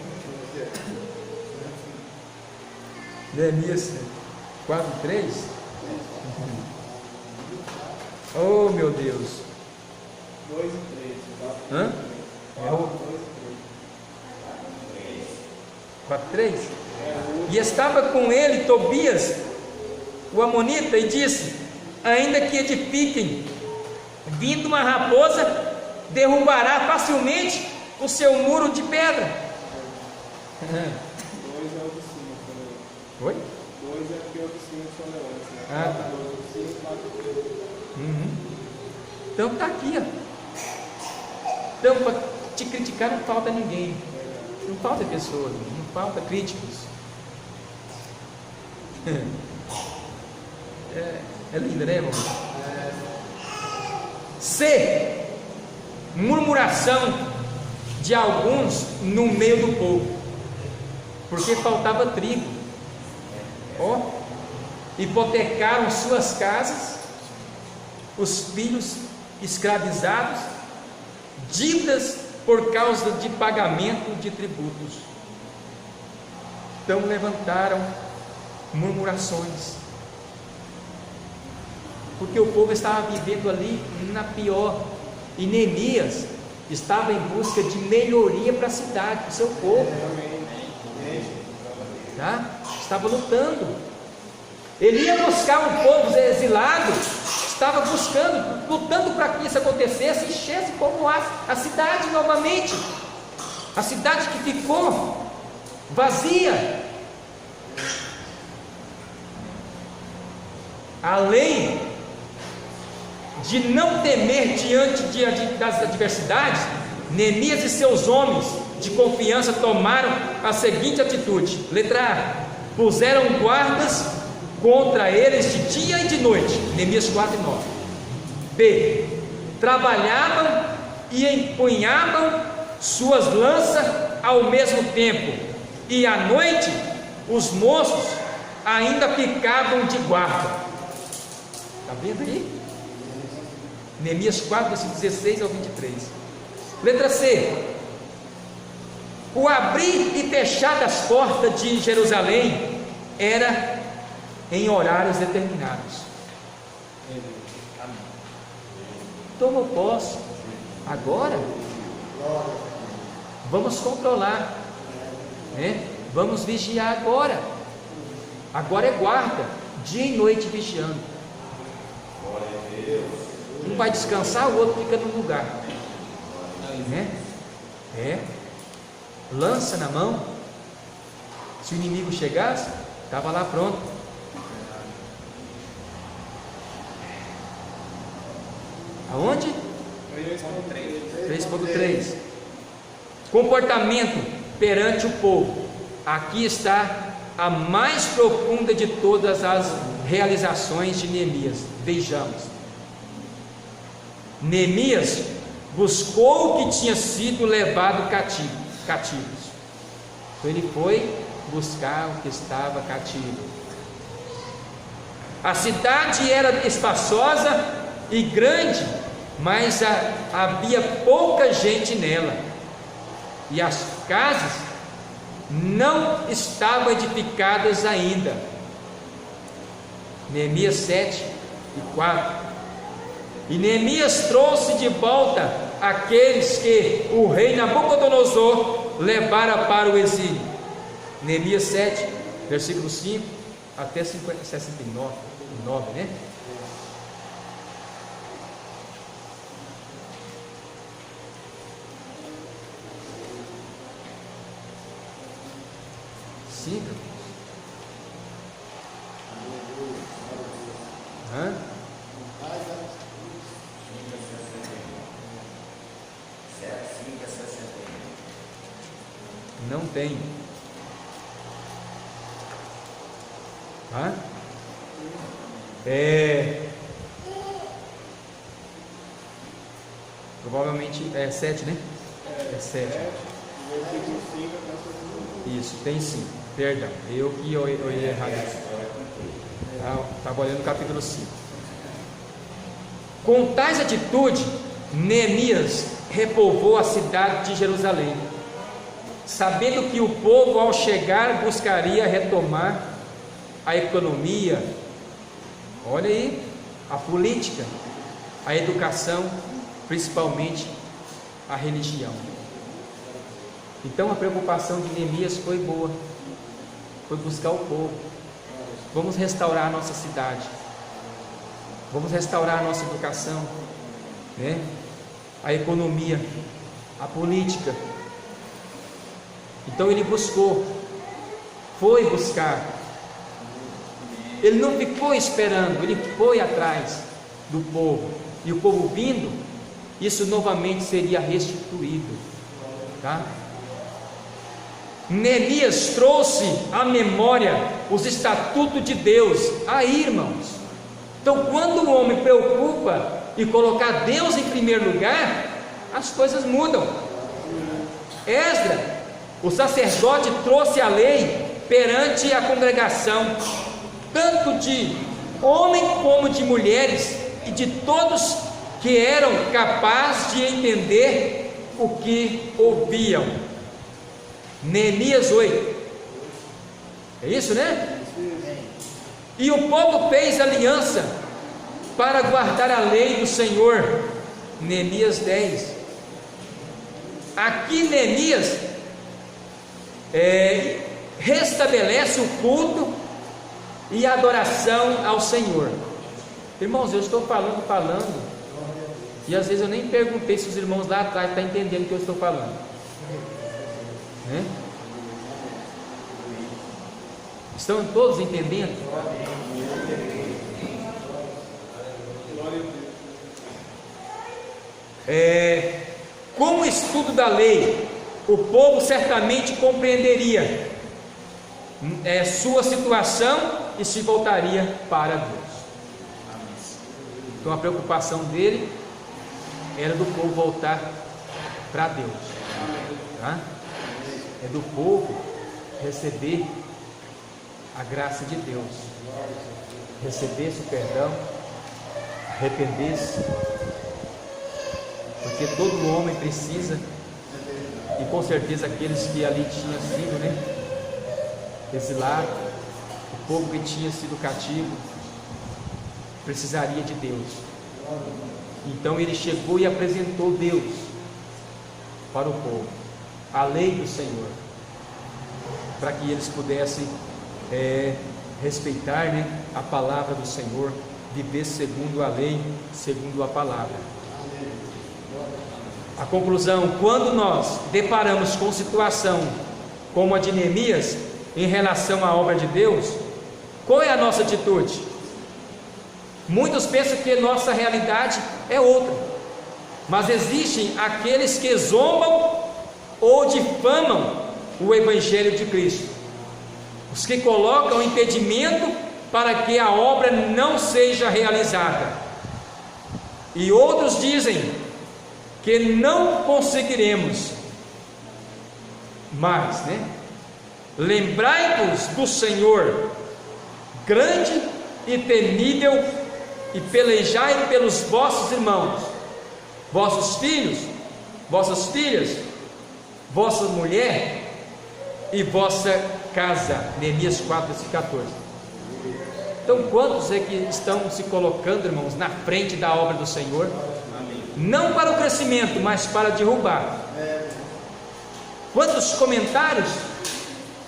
Neemias 4:3. Oh, meu Deus. 2 e 3. Hã? 4:3. E estava com ele Tobias, o amonita, e disse: ainda que edifiquem, vindo uma raposa, derrubará facilmente o seu muro de pedra. 2 é o de cima, Oi? 2 é porque é o de cima de tolerância. Ah, tá. 2 é o de cima, 4 é o de cima. Então está aqui, ó. Então, para te criticar não falta ninguém, não falta pessoas, não falta críticos. É linda, né, irmão? C. Murmuração de alguns no meio do povo, porque faltava trigo. Hipotecaram suas casas, os filhos escravizados, dívidas por causa de pagamento de tributos. Então levantaram murmurações, porque o povo estava vivendo ali na pior, e Neemias estava em busca de melhoria para a cidade, para o seu povo, tá? Estava lutando. Ele ia buscar um povo exilado, estava buscando, lutando para que isso acontecesse, enchesse como a cidade novamente, a cidade que ficou vazia. Além de não temer diante das adversidades, Neemias e seus homens de confiança tomaram a seguinte atitude. Letra A: puseram guardas contra eles de dia e de noite. Neemias 4 e 9. B. Trabalhavam e empunhavam suas lanças ao mesmo tempo, e à noite os moços ainda ficavam de guarda. Está vendo aí? Neemias 4, versículo 16 ao 23. Letra C. O abrir e fechar das portas de Jerusalém era em horários determinados. Tomou posse. Agora vamos controlar, né? Vamos vigiar agora. Agora é guarda, dia e noite vigiando. Um vai descansar, o outro fica no lugar, né? Lança na mão. Se o inimigo chegasse, estava lá pronto. Aonde? 3.3. Comportamento perante o povo. Aqui está a mais profunda de todas as realizações de Neemias. Vejamos. Neemias buscou o que tinha sido levado cativos. Então ele foi buscar o que estava cativo. A cidade era espaçosa e grande, mas havia pouca gente nela, e as casas não estavam edificadas ainda. Neemias 7 e 4. E Neemias trouxe de volta aqueles que o rei Nabucodonosor levara para o exílio. Neemias 7, versículo 5 até 69, né? Siga. Não tem. Provavelmente é 7, né? É 7. Isso, tem sim. Perdão, eu ia errar isso. Estava olhando o capítulo 5. Com tais atitudes, Neemias repovoou a cidade de Jerusalém, sabendo que o povo, ao chegar, buscaria retomar a economia, olha aí, a política, a educação, principalmente a religião. Então a preocupação de Neemias foi boa, foi buscar o povo. Vamos restaurar a nossa cidade, vamos restaurar a nossa educação, né? A economia, a política. Então ele buscou, foi buscar. Ele não ficou esperando, ele foi atrás do povo. E o povo vindo, isso novamente seria restituído, tá? Neemias trouxe à memória os estatutos de Deus. Aí, irmãos, Então, quando o homem preocupa em colocar Deus em primeiro lugar, as coisas mudam. Esdras, o sacerdote, trouxe a lei perante a congregação, tanto de homens como de mulheres, e de todos que eram capazes de entender o que ouviam. Neemias 8. É isso, né? E o povo fez aliança para guardar a lei do Senhor. Neemias 10. Aqui Neemias restabelece o culto e a adoração ao Senhor. Irmãos, eu estou falando, e às vezes eu nem perguntei se os irmãos lá atrás estão entendendo o que eu estou falando, né? Estão todos entendendo? Com o estudo da lei, o povo certamente compreenderia sua situação e se voltaria para Deus. Então a preocupação dele era do povo voltar para Deus, tá? É do povo receber a graça de Deus, receber-se o perdão, arrepender-se, porque todo homem precisa, e com certeza aqueles que ali tinham sido, né, exilado, o povo que tinha sido cativo, precisaria de Deus. Então ele chegou e apresentou Deus para o povo, a lei do Senhor, para que eles pudessem respeitar, né, a palavra do Senhor, viver segundo a lei, segundo a palavra. A conclusão: quando nós deparamos com situação como a de Neemias em relação à obra de Deus, qual é a nossa atitude? Muitos pensam que nossa realidade é outra, mas existem aqueles que zombam ou difamam o Evangelho de Cristo, os que colocam impedimento para que a obra não seja realizada, e outros dizem que não conseguiremos, mas, né? Lembrai-vos do Senhor, grande e temível, e pelejai pelos vossos irmãos, vossos filhos, vossas filhas, vossa mulher e vossa casa. Neemias 4, versículo 14. Então, quantos é que estão se colocando, irmãos, na frente da obra do Senhor? Não para o crescimento, mas para derrubar. Quantos comentários,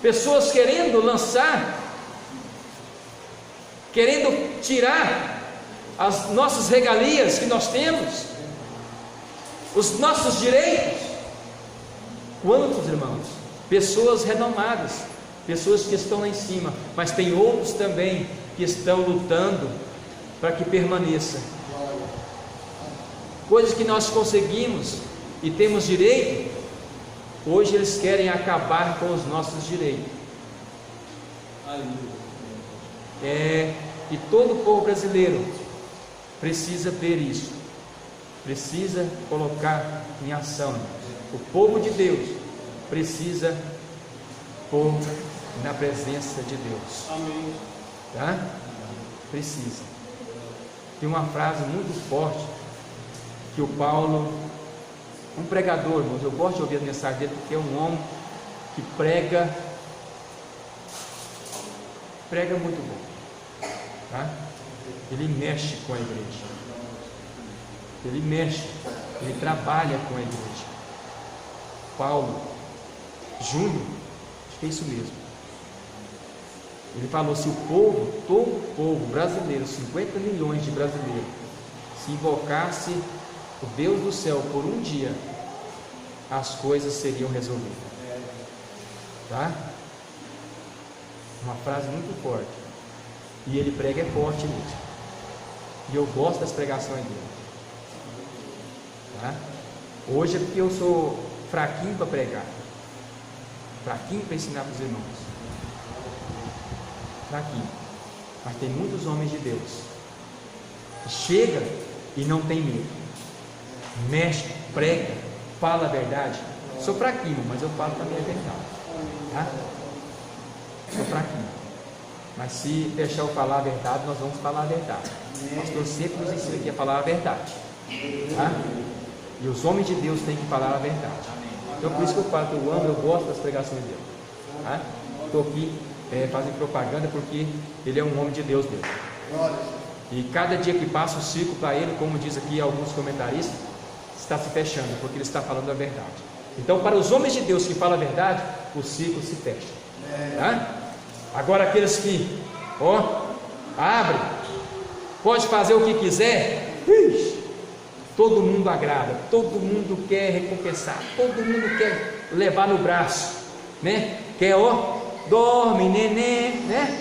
pessoas querendo lançar, querendo tirar as nossas regalias que nós temos, os nossos direitos. Quantos, irmãos? Pessoas renomadas, pessoas que estão lá em cima, mas tem outros também que estão lutando para que permaneça. Coisas que nós conseguimos e temos direito, hoje eles querem acabar com os nossos direitos. E todo o povo brasileiro precisa ver isso, precisa colocar em ação. O povo de Deus precisa pôr na presença de Deus. Amém. Tá? Precisa. Tem uma frase muito forte que o Paulo, um pregador, irmãos, eu gosto de ouvir a mensagem dele, porque é um homem que prega muito bom, tá? Ele mexe com a igreja, ele trabalha com a igreja. Paulo Júnior, acho que é isso mesmo, ele falou: se o povo, todo o povo brasileiro, 50 milhões de brasileiros, se invocasse o Deus do céu por um dia, as coisas seriam resolvidas. Tá? Uma frase muito forte. E ele prega forte mesmo. E eu gosto das pregações dele. Tá? Hoje é porque eu sou fraquinho para pregar, fraquinho para ensinar para os irmãos, fraquinho. Mas tem muitos homens de Deus chega e não tem medo, mexe, prega, fala a verdade. Sou fraquinho, mas eu falo também a verdade, tá? Sou fraquinho, mas se deixar eu falar a verdade, nós vamos falar a verdade. O pastor sempre nos ensina aqui a falar a verdade, tá? E os homens de Deus têm que falar a verdade. Então por isso que eu falo que eu amo, eu gosto das pregações dele, tá? Estou aqui fazendo propaganda porque ele é um homem de Deus mesmo. E cada dia que passa o ciclo para ele, como diz aqui alguns comentaristas, está se fechando, porque ele está falando a verdade. Então para os homens de Deus que falam a verdade, o ciclo se fecha, tá? Agora aqueles que abrem, pode fazer o que quiser, todo mundo agrada, todo mundo quer recompensar, todo mundo quer levar no braço, né? Quer, dorme, neném, né?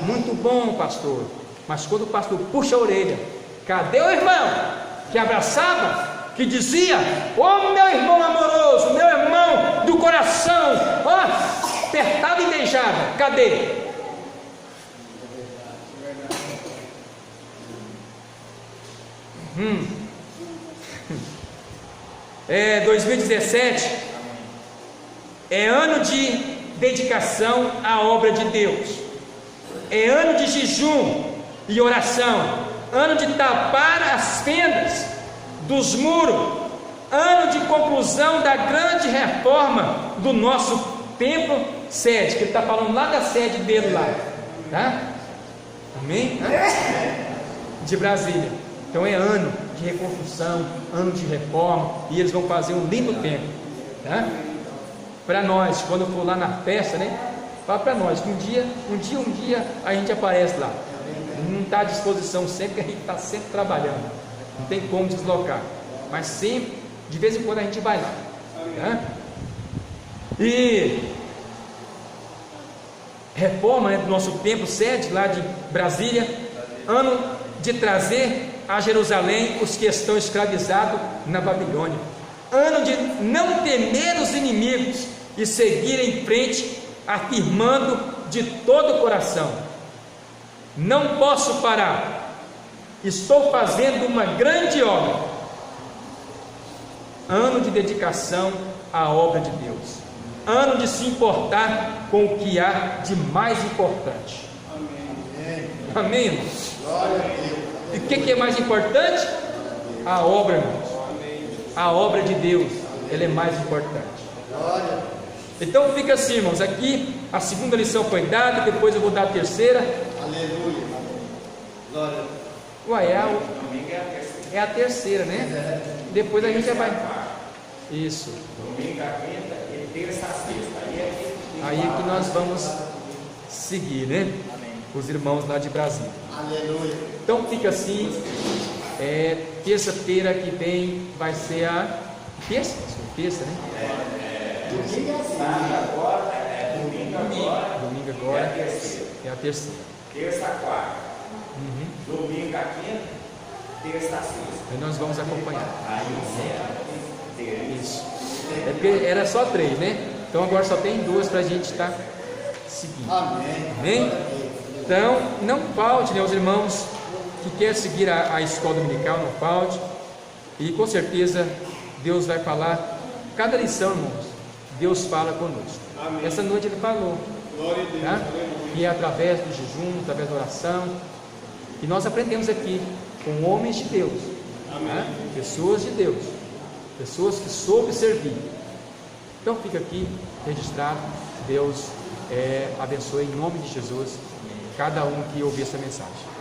Muito bom, pastor. Mas quando o pastor puxa a orelha, cadê o irmão que abraçava, que dizia: meu irmão amoroso, meu irmão do coração, apertado e beijado, cadê? 2017 é ano de dedicação à obra de Deus, é ano de jejum e oração, ano de tapar as fendas dos muros, ano de conclusão da grande reforma do nosso templo sede, que ele está falando lá da sede dele lá, tá? Amém? De Brasília. Então é ano de reconstrução, ano de reforma, e eles vão fazer um lindo templo, tá? Para nós, quando for lá na festa, né? Fala para nós que um dia a gente aparece lá. Não está à disposição sempre, que a gente está sempre trabalhando, não tem como deslocar, mas sempre, de vez em quando a gente vai lá, tá? E reforma, né, do nosso templo sede lá de Brasília, ano de trazer a Jerusalém os que estão escravizados na Babilônia, ano de não temer os inimigos e seguir em frente, afirmando de todo o coração: não posso parar, estou fazendo uma grande obra. Ano de dedicação à obra de Deus, ano de se importar com o que há de mais importante. Amém, irmãos? Glória a Deus. E o que é mais importante? A obra, irmãos. A obra de Deus, ela é mais importante. Glória. Então fica assim, irmãos. Aqui a segunda lição foi dada, depois eu vou dar a terceira. Aleluia. Glória. Uai, é a terceira, né? Depois a gente já vai. Isso. Domingo, a quinta, e terça, a sexta. Aí é que nós vamos seguir, né? Os irmãos lá de Brasília. Aleluia. Então fica assim. Terça-feira que vem vai ser a terça, né? Domingo agora é a terceira. Terça, a quarta. Domingo, a quinta. Terça, a sexta. Aí nós vamos acompanhar. Aí encerra. Isso. É porque era só 3, né? Então agora só tem 2 para a gente estar seguindo. Amém. Amém? Então não falte, né, os irmãos que quer seguir a escola dominical, não falte. E com certeza Deus vai falar. Cada lição, irmãos, Deus fala conosco. Amém. Essa noite Ele falou. Glória a Deus. Tá? E é através do jejum, através da oração. E nós aprendemos aqui com homens de Deus, tá? Pessoas de Deus, pessoas que soube servir. Então fica aqui registrado. Deus abençoe em nome de Jesus cada um que ouvir essa mensagem.